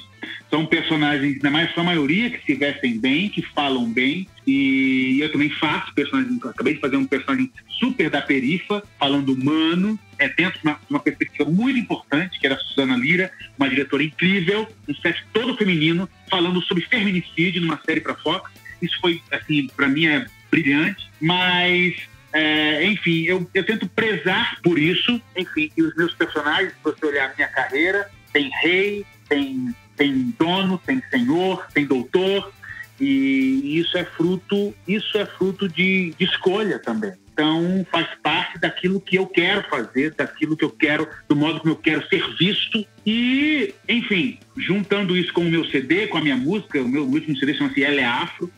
São personagens, na mais sua maioria, que se vestem bem, que falam bem. E eu também faço personagens. Acabei de fazer um personagem super da perifa, falando humano, dentro de uma perspectiva muito importante, que era a Suzana Lira, uma diretora incrível, um set todo feminino, falando sobre feminicídio numa série para Fox. Isso foi, assim, para mim é brilhante. Mas, enfim, eu tento prezar por isso. Enfim, e os meus personagens, se você olhar a minha carreira, tem rei, tem dono, tem senhor, tem doutor, e isso é fruto de escolha também. Então faz parte daquilo que eu quero fazer, daquilo que eu quero, do modo como eu quero ser visto. E, enfim, juntando isso com o meu CD, com a minha música, o meu último CD chama-se Ela é Afro,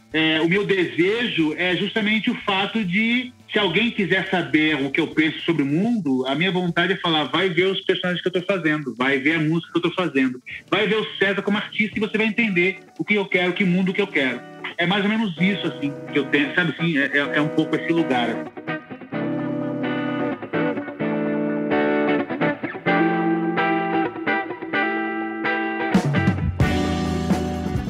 o meu desejo é justamente o fato de, se alguém quiser saber o que eu penso sobre o mundo, a minha vontade é falar, vai ver os personagens que eu estou fazendo, vai ver a música que eu estou fazendo, vai ver o César como artista e você vai entender o que eu quero, que mundo que eu quero. É mais ou menos isso, assim, que eu tenho, sabe assim, é um pouco esse lugar, assim.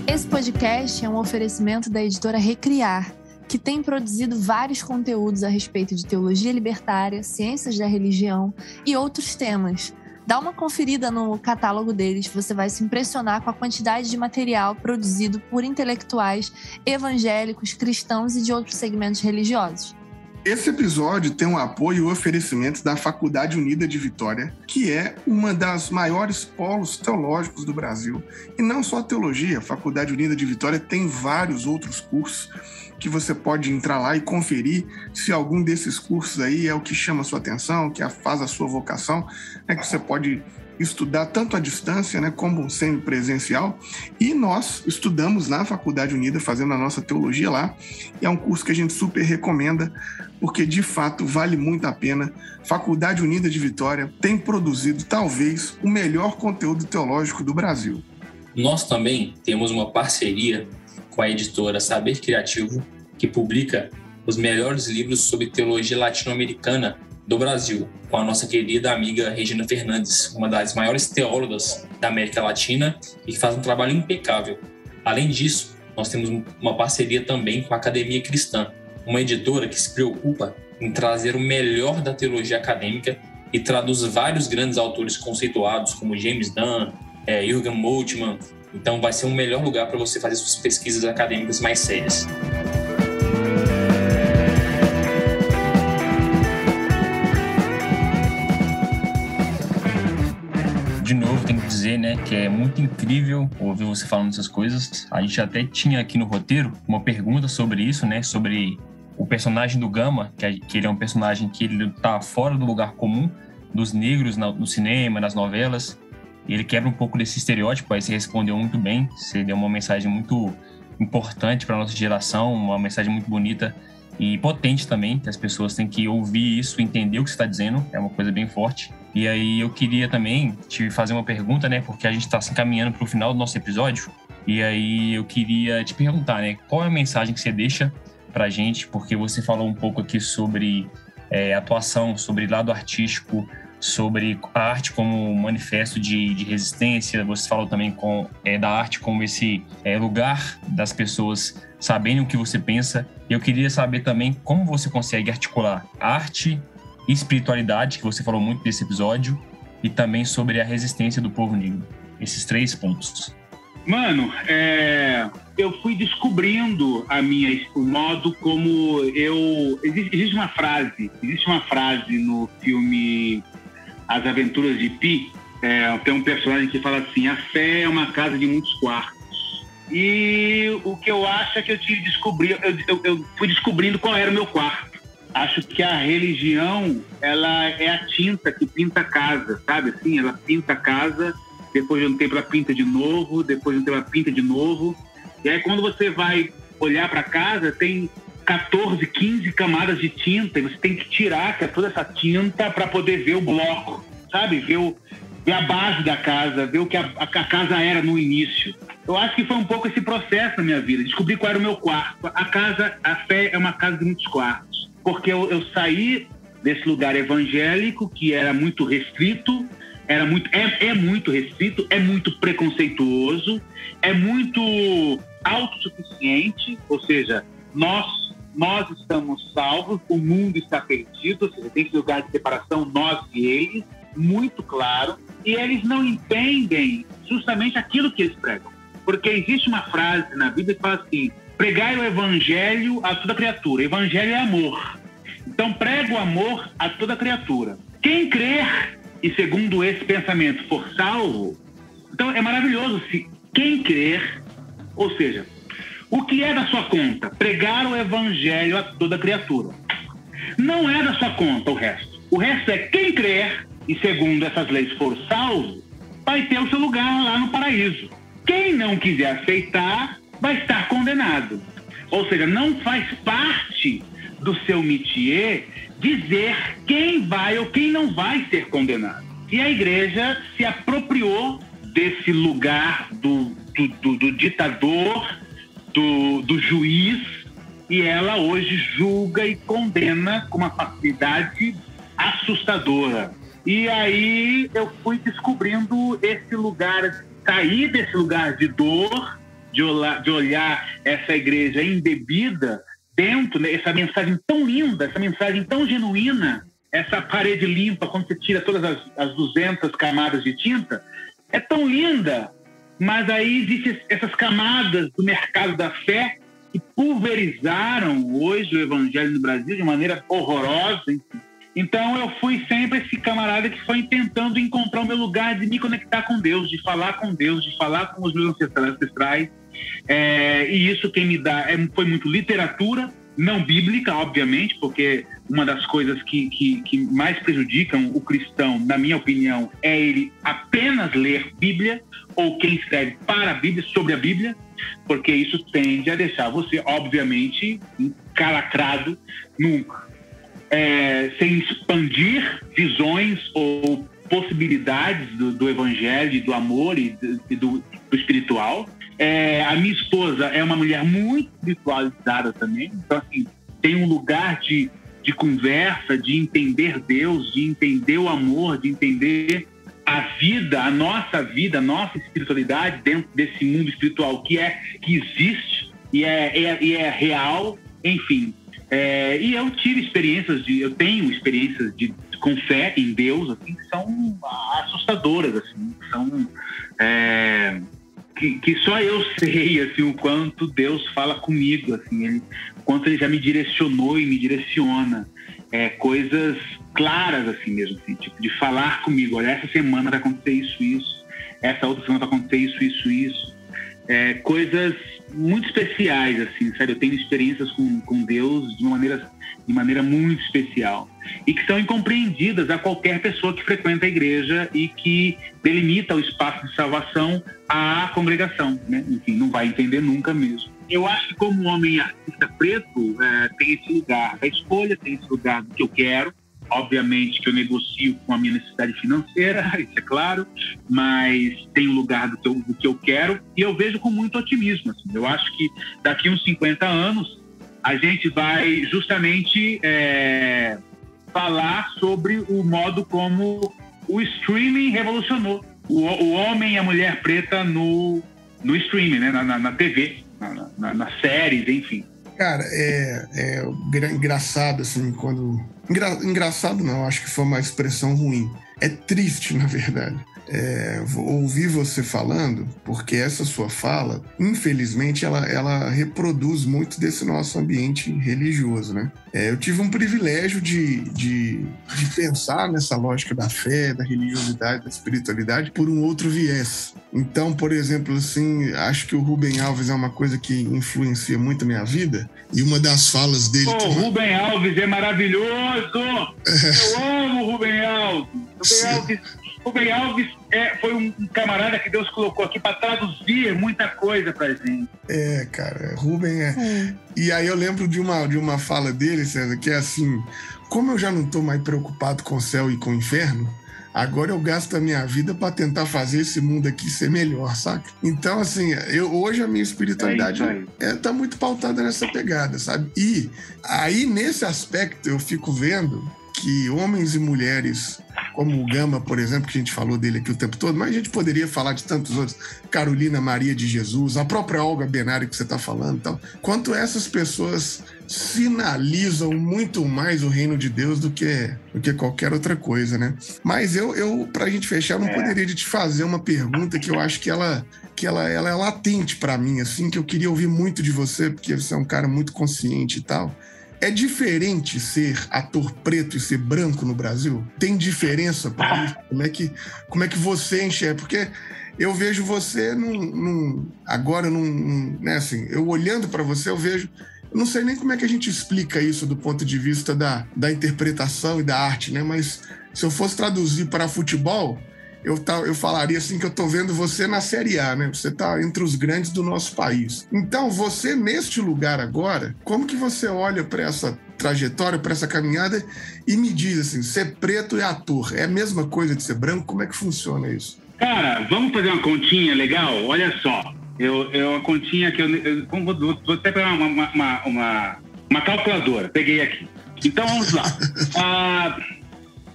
Esse podcast é um oferecimento da editora Recriar, que tem produzido vários conteúdos a respeito de teologia libertária, ciências da religião e outros temas. Dá uma conferida no catálogo deles, você vai se impressionar com a quantidade de material produzido por intelectuais evangélicos, cristãos e de outros segmentos religiosos. Esse episódio tem um apoio e oferecimento da Faculdade Unida de Vitória, que é uma das maiores polos teológicos do Brasil. E não só teologia, a Faculdade Unida de Vitória tem vários outros cursos que você pode entrar lá e conferir se algum desses cursos aí é o que chama a sua atenção, que faz a sua vocação, que você pode estudar tanto à distância, como semipresencial. E nós estudamos na Faculdade Unida, fazendo a nossa teologia lá. E é um curso que a gente super recomenda, porque de fato vale muito a pena. Faculdade Unida de Vitória tem produzido talvez o melhor conteúdo teológico do Brasil. Nós também temos uma parceria com a editora Saber Criativo, que publica os melhores livros sobre teologia latino-americana do Brasil, com a nossa querida amiga Regina Fernandes, uma das maiores teólogas da América Latina e que faz um trabalho impecável. Além disso, nós temos uma parceria também com a Academia Cristã, uma editora que se preocupa em trazer o melhor da teologia acadêmica e traduz vários grandes autores conceituados, como James Dunn, Jürgen Moltmann. Então vai ser um melhor lugar para você fazer suas pesquisas acadêmicas mais sérias. De novo, tenho que dizer, que é muito incrível ouvir você falando essas coisas. A gente até tinha aqui no roteiro uma pergunta sobre isso, sobre o personagem do Gama, que ele é um personagem que ele tá fora do lugar comum dos negros no cinema, nas novelas. E ele quebra um pouco desse estereótipo. Aí você respondeu muito bem, você deu uma mensagem muito importante para a nossa geração, uma mensagem muito bonita e potente também, que as pessoas têm que ouvir isso, entender o que você está dizendo, é uma coisa bem forte. E aí eu queria também te fazer uma pergunta, porque a gente está se encaminhando para o final do nosso episódio, e aí eu queria te perguntar, qual é a mensagem que você deixa para a gente, porque você falou um pouco aqui sobre atuação, sobre lado artístico, sobre a arte como manifesto de resistência. Você falou também da arte como esse lugar das pessoas saberem o que você pensa. Eu queria saber também como você consegue articular arte e espiritualidade, que você falou muito desse episódio, e também sobre a resistência do povo negro. Esses 3 pontos. Mano, eu fui descobrindo o modo como eu... Existe uma frase no filme As Aventuras de Pi. Tem um personagem que fala assim: a fé é uma casa de muitos quartos. E o que eu acho é que eu tive que descobrir, eu fui descobrindo qual era o meu quarto. Acho que a religião, ela é a tinta que pinta a casa, sabe? Assim, ela pinta a casa, depois de um tempo ela pinta de novo, depois de um tempo ela pinta de novo. E aí quando você vai olhar para casa, tem 14, 15 camadas de tinta, e você tem que tirar toda essa tinta para poder ver o bloco, sabe? Ver a base da casa, ver o que a casa era no início. Eu acho que foi um pouco esse processo na minha vida, descobrir qual era o meu quarto. A fé é uma casa de muitos quartos, porque eu saí desse lugar evangélico, que era muito restrito, é muito restrito, é muito preconceituoso, é muito autossuficiente, ou seja, nós estamos salvos, o mundo está perdido, ou seja, tem esse lugar de separação, nós e eles, muito claro, e eles não entendem justamente aquilo que eles pregam. Porque existe uma frase na Bíblia que fala assim: pregai o evangelho a toda criatura. Evangelho é amor. Então prega o amor a toda criatura. Quem crer e segundo esse pensamento for salvo, então é maravilhoso se quem crer, ou seja, o que é da sua conta? Pregar o evangelho a toda criatura. Não é da sua conta o resto. O resto é quem crer e segundo essas leis for salvo, vai ter o seu lugar lá no paraíso. Quem não quiser aceitar vai estar condenado. Ou seja, não faz parte do seu métier dizer quem vai ou quem não vai ser condenado. E a igreja se apropriou desse lugar do ditador, do juiz, e ela hoje julga e condena com uma facilidade assustadora. E aí eu fui descobrindo esse lugar, sair desse lugar de dor, de olhar essa igreja embebida dentro, né, essa mensagem tão linda, essa mensagem tão genuína, essa parede limpa, quando você tira todas as 200 camadas de tinta, é tão linda, mas aí existem essas camadas do mercado da fé que pulverizaram hoje o evangelho no Brasil de maneira horrorosa. Então eu fui sempre esse camarada que foi tentando encontrar o meu lugar de me conectar com Deus, de falar com Deus, de falar com os meus ancestrais. E isso quem me dá foi muito literatura, não bíblica, obviamente, porque uma das coisas que mais prejudicam o cristão, na minha opinião, é ele apenas ler Bíblia, ou quem escreve para a Bíblia, sobre a Bíblia, porque isso tende a deixar você, obviamente, encalacrado nunca. Sem expandir visões ou possibilidades do evangelho, do amor e do espiritual. A minha esposa é uma mulher muito espiritualizada também, então assim, tem um lugar de conversa, de entender Deus, de entender o amor, de entender a vida, a nossa espiritualidade dentro desse mundo espiritual que existe e é real, enfim. E eu tenho experiências com fé em Deus, assim, que são assustadoras, assim, são que só eu sei, assim, o quanto Deus fala comigo, assim, o quanto Ele já me direcionou e me direciona, coisas claras, assim mesmo, assim, tipo, de falar comigo, olha, essa semana vai acontecer isso, essa outra semana vai acontecer isso, coisas muito especiais, assim, sabe? Eu tenho experiências com Deus de maneira muito especial e que são incompreendidas a qualquer pessoa que frequenta a igreja e que delimita o espaço de salvação à congregação, né? Enfim, não vai entender nunca mesmo. Eu acho que como homem artista preto, tem esse lugar da escolha, tem esse lugar do que eu quero. Obviamente que eu negocio com a minha necessidade financeira, isso é claro, mas tem um lugar do que eu quero e eu vejo com muito otimismo, assim. Eu acho que daqui uns 50 anos a gente vai justamente falar sobre o modo como o streaming revolucionou o homem e a mulher preta no streaming, né? na TV, nas séries, enfim. Cara, é engraçado, assim, quando... Engraçado não, acho que foi uma expressão ruim. É triste, na verdade. Ouvir você falando, porque essa sua fala, infelizmente, ela reproduz muito desse nosso ambiente religioso, né? Eu tive um privilégio de pensar nessa lógica da fé, da religiosidade, da espiritualidade, por um outro viés. Então, por exemplo, assim, acho que o Rubem Alves é uma coisa que influencia muito a minha vida, e uma das falas dele... O Rubem Alves é maravilhoso! Eu amo o Rubem Alves! Rubem Alves foi um camarada que Deus colocou aqui para traduzir muita coisa pra gente. Cara, Rubem E aí eu lembro de uma fala dele, César, que é assim: como eu já não tô mais preocupado com o céu e com o inferno, agora eu gasto a minha vida para tentar fazer esse mundo aqui ser melhor, saca? Então, assim, hoje a minha espiritualidade tá muito pautada nessa pegada, sabe? E aí, nesse aspecto, eu fico vendo que homens e mulheres como o Gama, por exemplo, que a gente falou dele aqui o tempo todo, mas a gente poderia falar de tantos outros, Carolina Maria de Jesus, a própria Olga Benário que você está falando, então, quanto essas pessoas sinalizam muito mais o reino de Deus do que qualquer outra coisa, né? Mas eu pra gente fechar, eu não poderia te fazer uma pergunta que eu acho que ela é latente para mim, assim, que eu queria ouvir muito de você, porque você é um cara muito consciente e tal. É diferente ser ator preto e ser branco no Brasil? Tem diferença para isso? Como é que você enxerga? Porque eu vejo você agora, né, assim, eu olhando para você, eu vejo... Eu não sei nem como é que a gente explica isso do ponto de vista da interpretação e da arte, né? Mas se eu fosse traduzir para futebol, eu falaria assim que eu tô vendo você na Série A, né? Você tá entre os grandes do nosso país. Então, você neste lugar agora, como que você olha para essa trajetória, para essa caminhada e me diz assim, ser preto e ator, é a mesma coisa de ser branco? Como é que funciona isso? Cara, vamos fazer uma continha legal? Olha só. Uma continha que vou até pegar uma calculadora, peguei aqui. Então vamos lá.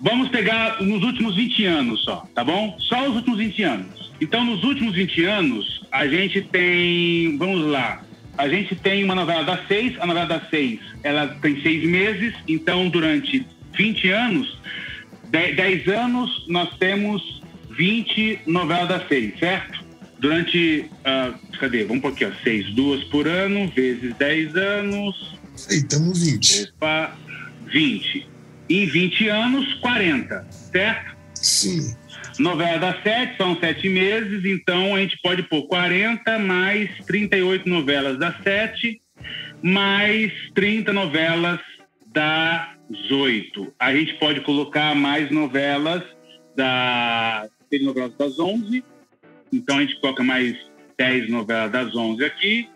Vamos pegar nos últimos 20 anos só, tá bom? Só os últimos 20 anos. Então, nos últimos 20 anos, a gente tem, vamos lá, a gente tem uma novela das 6, a novela das 6, ela tem 6 meses, então durante 20 anos, 10 anos, nós temos 20 novelas das 6, certo? Durante, vamos por aqui, 6, 2 por ano, vezes 10 anos. Estamos 20. Opa, 20. Em 20 anos, 40, certo? Sim. Novela das 7, são 7 meses, então a gente pode pôr 40 mais 38 novelas das 7, mais 30 novelas das 8. A gente pode colocar mais novelas das 11, então a gente coloca mais 10 novelas das 11 aqui.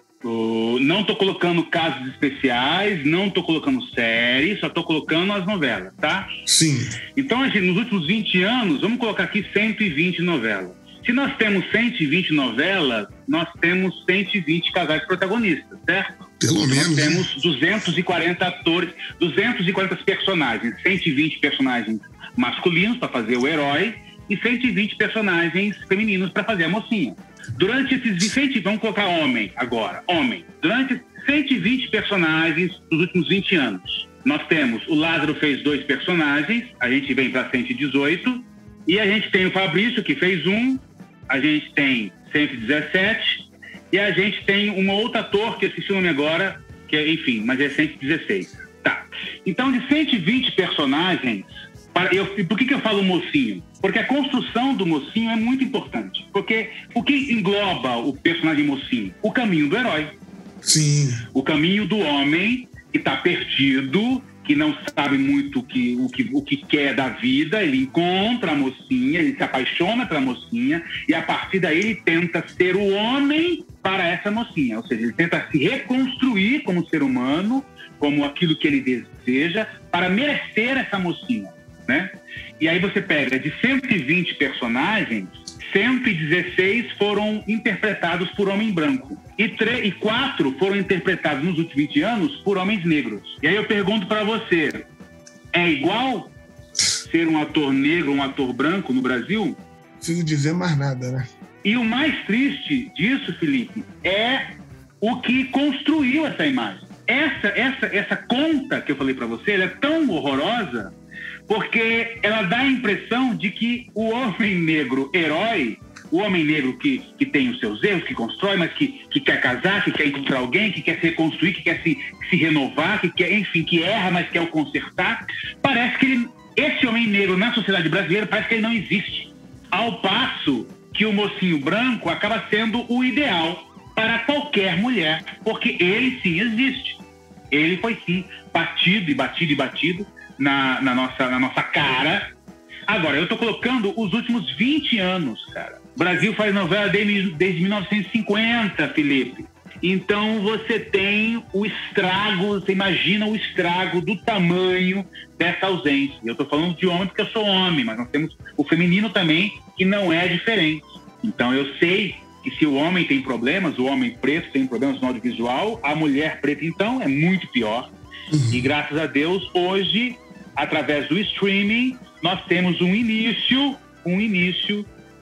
Não estou colocando casos especiais, não estou colocando séries, só estou colocando as novelas, tá? Sim. Então, nos últimos 20 anos, vamos colocar aqui 120 novelas. Se nós temos 120 novelas, nós temos 120 casais protagonistas, certo? Pelo menos. Nós temos 240 atores, 240 personagens, 120 personagens masculinos para fazer o herói e 120 personagens femininos para fazer a mocinha. Durante esses 20, vamos colocar homem agora, durante 120 personagens dos últimos 20 anos, nós temos, o Lázaro fez 2 personagens, a gente vem para 118, e a gente tem o Fabrício, que fez 1, a gente tem 117, e a gente tem um outro ator, que eu esqueci o nome agora, que é, enfim, mas é 116. Tá. Então, de 120 personagens, por que eu falo mocinho? Porque a construção do mocinho é muito importante. Porque o que engloba o personagem mocinho? O caminho do herói. Sim. O caminho do homem que está perdido, que não sabe muito o que quer da vida. Ele encontra a mocinha, ele se apaixona pela mocinha e a partir daí ele tenta ser o homem para essa mocinha. Ou seja, ele tenta se reconstruir como ser humano, como aquilo que ele deseja, para merecer essa mocinha. Né? E aí você pega de 120 personagens, 116 foram interpretados por homem branco e 4 foram interpretados nos últimos 20 anos por homens negros. E aí eu pergunto para você, é igual ser um ator negro ou um ator branco no Brasil? Não preciso dizer mais nada, né? E o mais triste disso, Felipe, é o que construiu essa imagem. Essa conta que eu falei para você, ela é tão horrorosa porque ela dá a impressão de que o homem negro herói, o homem negro que tem os seus erros, que constrói, mas que quer casar, que quer encontrar alguém, que quer se reconstruir, que quer se renovar, que quer, enfim, que erra, mas quer o consertar, parece que esse homem negro na sociedade brasileira parece que ele não existe. Ao passo que o mocinho branco acaba sendo o ideal para qualquer mulher, porque ele sim existe. Ele foi sim batido e batido e batido na nossa cara. Agora, eu tô colocando os últimos 20 anos, cara. O Brasil faz novela desde 1950, Felipe. Então, você tem o estrago, você imagina o estrago do tamanho dessa ausência. Eu tô falando de homem porque eu sou homem, mas nós temos o feminino também, que não é diferente. Então, eu sei que se o homem tem problemas, o homem preto tem problemas no audiovisual, a mulher preta, então, é muito pior. E graças a Deus, hoje, através do streaming, nós temos um início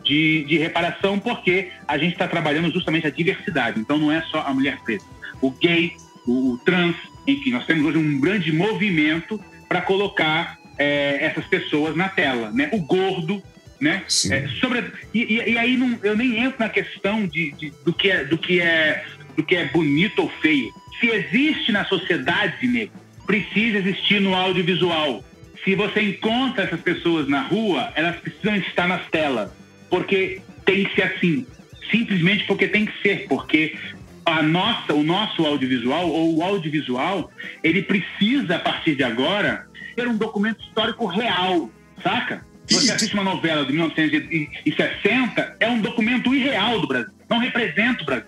de reparação, porque a gente está trabalhando justamente a diversidade. Então não é só a mulher preta. O gay, o trans, enfim, nós temos hoje um grande movimento para colocar essas pessoas na tela, né? O gordo, né? E aí eu nem entro na questão do que é bonito ou feio. Se existe na sociedade, nego, precisa existir no audiovisual. Se você encontra essas pessoas na rua, elas precisam estar nas telas, porque tem que ser assim, simplesmente porque tem que ser, porque o nosso audiovisual, ou o audiovisual, ele precisa, a partir de agora, ter um documento histórico real, saca? Você assiste uma novela de 1960, é um documento irreal do Brasil, não representa o Brasil.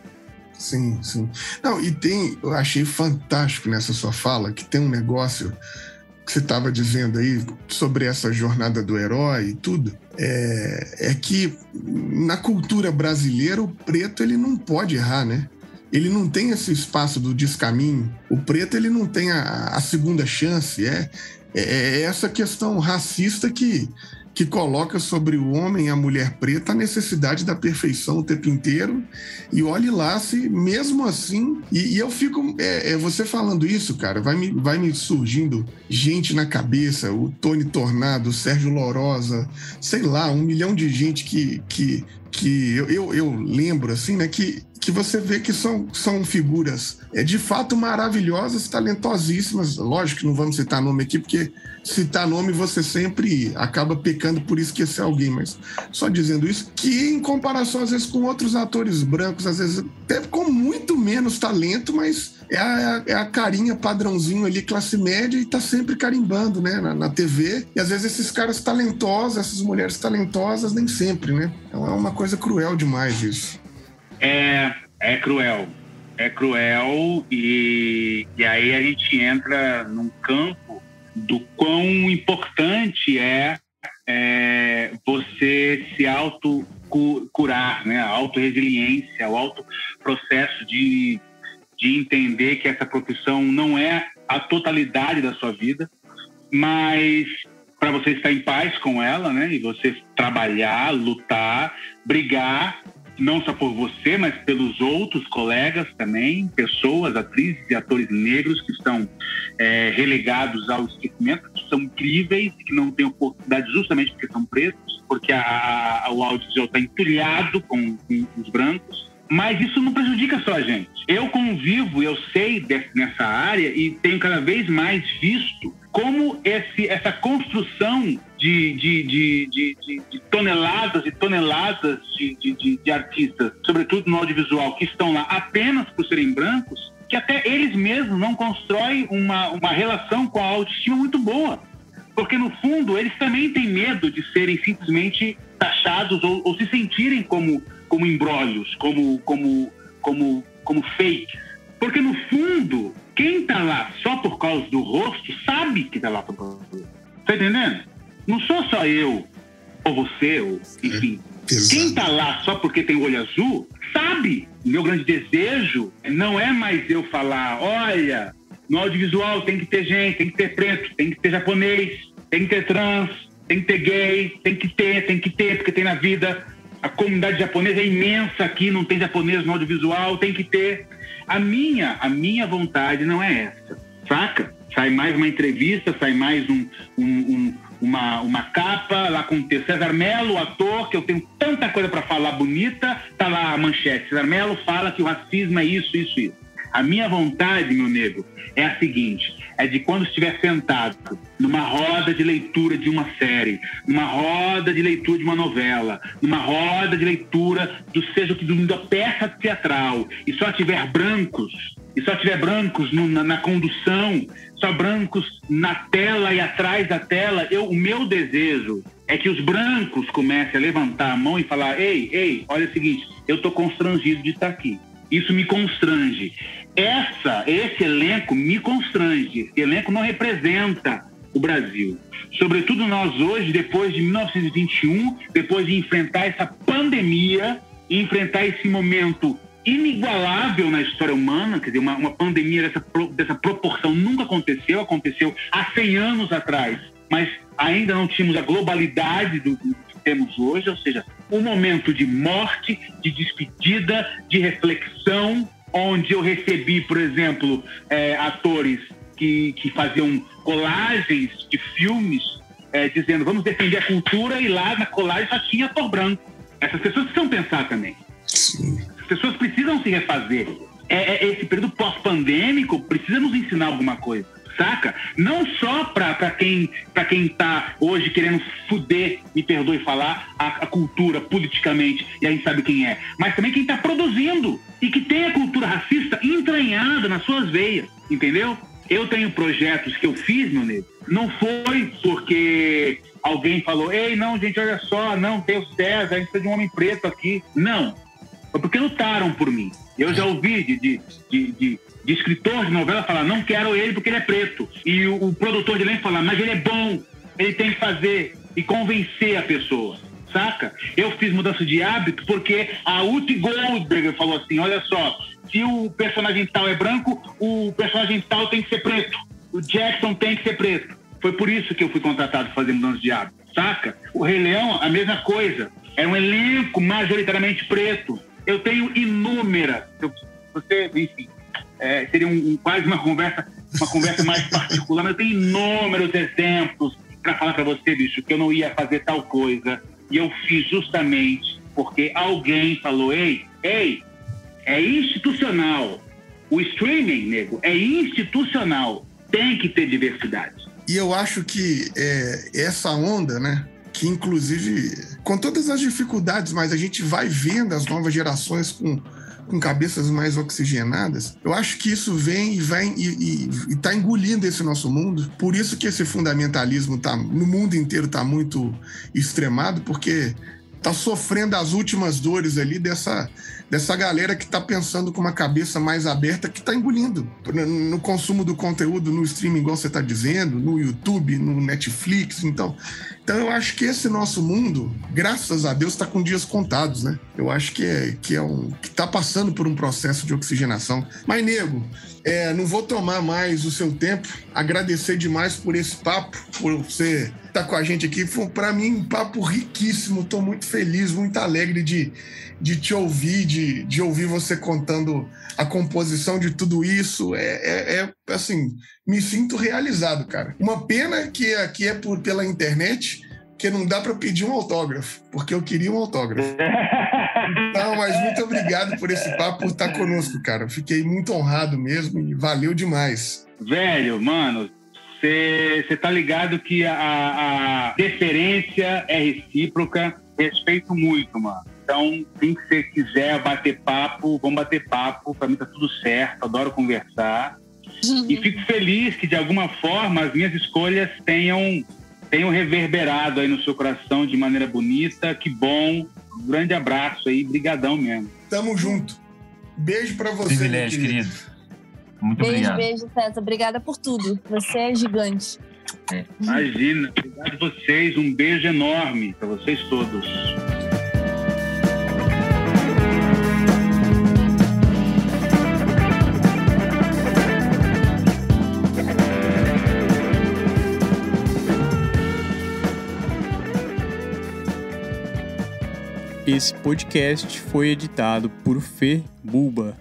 Sim. Não, eu achei fantástico nessa sua fala, que tem um negócio que você estava dizendo aí sobre essa jornada do herói e tudo, é que na cultura brasileira o preto ele não pode errar, né? Ele não tem esse espaço do descaminho. O preto ele não tem a segunda chance. É essa questão racista que coloca sobre o homem e a mulher preta a necessidade da perfeição o tempo inteiro. E olhe lá se, mesmo assim... E eu fico... você falando isso, cara, vai me surgindo gente na cabeça, o Tony Tornado, o Sérgio Lorosa, sei lá, 1 milhão de gente que eu lembro, assim, né, que você vê que são figuras de fato maravilhosas, talentosíssimas. Lógico que não vamos citar nome aqui, porque citar nome você sempre acaba pecando por esquecer alguém, mas só dizendo isso, que em comparação às vezes com outros atores brancos, às vezes até com muito menos talento, mas é a carinha padrãozinho ali, classe média, e tá sempre carimbando, né, na TV. E às vezes esses caras talentosos, essas mulheres talentosas, nem sempre, né? Então é uma coisa cruel demais isso. É cruel. É cruel e aí a gente entra num campo do quão importante é você se autocurar, né? A autorresiliência, o autoprocesso de entender que essa profissão não é a totalidade da sua vida, mas para você estar em paz com ela, né? E você trabalhar, lutar, brigar, não só por você, mas pelos outros colegas também, pessoas, atrizes e atores negros que estão relegados ao esquecimento, que são incríveis, que não têm oportunidade justamente porque são pretos, porque o audiovisual está entulhado com os brancos. Mas isso não prejudica só a gente. Eu convivo, eu sei nessa área e tenho cada vez mais visto como essa construção de toneladas e toneladas de artistas, sobretudo no audiovisual, que estão lá apenas por serem brancos, que até eles mesmos não constroem uma relação com a autoestima muito boa. Porque, no fundo, eles também têm medo de serem simplesmente taxados ou se sentirem como embrólios, como fakes. Porque, no fundo, quem está lá só por causa do rosto sabe que está lá por causa do rosto. Tá entendendo? Não sou só eu, ou você, ou enfim. Quem está lá só porque tem olho azul, sabe. Meu grande desejo não é mais eu falar, olha, no audiovisual tem que ter gente, tem que ter preto, tem que ter japonês, tem que ter trans, tem que ter gay, tem que ter, porque tem na vida. A comunidade japonesa é imensa aqui, não tem japonês no audiovisual, tem que ter. A minha vontade não é essa, saca? Sai mais uma entrevista, sai mais uma capa lá com o César Mello, o ator, que eu tenho tanta coisa para falar bonita, tá lá a manchete. César Mello fala que o racismo é isso. A minha vontade, meu nego, é a seguinte, é de quando estiver sentado numa roda de leitura de uma série, numa roda de leitura de uma novela, numa roda de leitura da peça teatral, e só tiver brancos na condução, só brancos na tela e atrás da tela, o meu desejo é que os brancos comecem a levantar a mão e falar, ei, olha o seguinte, eu tô constrangido de estar aqui. Isso me constrange. Esse elenco me constrange. Esse elenco não representa o Brasil. Sobretudo nós hoje, depois de 1921, depois de enfrentar essa pandemia, enfrentar esse momento inigualável na história humana, quer dizer, uma pandemia dessa proporção nunca aconteceu há 100 anos atrás, mas ainda não tínhamos a globalidade do que temos hoje, ou seja, um momento de morte, de despedida, de reflexão, onde eu recebi, por exemplo, atores que faziam colagens de filmes, dizendo vamos defender a cultura, e lá na colagem só tinha ator branco. Essas pessoas precisam pensar também. Sim. As pessoas precisam se refazer. Esse período pós-pandêmico precisa nos ensinar alguma coisa, saca? Não só para quem tá hoje querendo fuder, me perdoe falar, a cultura politicamente, e a gente sabe quem é, mas também quem tá produzindo e que tem a cultura racista entranhada nas suas veias, entendeu? Eu tenho projetos que eu fiz, meu nego, não foi porque alguém falou, ei, não, gente, olha só, não, tem o César, a gente precisa de um homem preto aqui. Não, foi porque lutaram por mim. Eu já ouvi de escritor de novela falar, não quero ele porque ele é preto. E o produtor de elenco falar, mas ele é bom, ele tem que fazer e convencer a pessoa, saca? Eu fiz mudança de hábito porque a Whoopi Goldberg falou assim, olha só, se o personagem tal é branco, o personagem tal tem que ser preto. O Jackson tem que ser preto. Foi por isso que eu fui contratado para fazer mudança de hábito, saca? O Rei Leão, a mesma coisa. É um elenco majoritariamente preto. Eu tenho inúmeras. Você, enfim, seria quase uma conversa mais particular, mas eu tenho inúmeros exemplos para falar para você, bicho, que eu não ia fazer tal coisa. E eu fiz justamente porque alguém falou, ei, é institucional. O streaming, nego, é institucional. Tem que ter diversidade. E eu acho que essa onda, né? Que inclusive, com todas as dificuldades, mas a gente vai vendo as novas gerações com cabeças mais oxigenadas, eu acho que isso vem e tá engolindo esse nosso mundo. Por isso que esse fundamentalismo no mundo inteiro tá muito extremado, porque tá sofrendo as últimas dores ali dessa galera que tá pensando com uma cabeça mais aberta, que tá engolindo no consumo do conteúdo, no streaming, igual você tá dizendo, no YouTube, no Netflix. Então eu acho que esse nosso mundo, graças a Deus, tá com dias contados, né? Eu acho que tá passando por um processo de oxigenação. Mas, nego, não vou tomar mais o seu tempo, agradecer demais por esse papo, por você estar com a gente aqui. Foi, para mim, um papo riquíssimo. Estou muito feliz, muito alegre de te ouvir, de ouvir você contando a composição de tudo isso. Assim, me sinto realizado, cara. Uma pena que aqui é pela internet, que não dá para pedir um autógrafo, porque eu queria um autógrafo. Não, mas muito obrigado por esse papo, por estar conosco, cara. Fiquei muito honrado mesmo e valeu demais. Velho, mano, você tá ligado que a deferência é recíproca, respeito muito, mano. Então, se você quiser bater papo, vamos bater papo. Pra mim tá tudo certo, adoro conversar. E fico feliz que, de alguma forma, as minhas escolhas tenham reverberado aí no seu coração de maneira bonita. Que bom. Um grande abraço aí, brigadão mesmo. Tamo junto. Beijo pra você, privilégio, querido. Muito obrigado. Beijo, César. Obrigada por tudo. Você é gigante. Imagina. Obrigado a vocês. Um beijo enorme pra vocês todos. Esse podcast foi editado por Fê Bulba.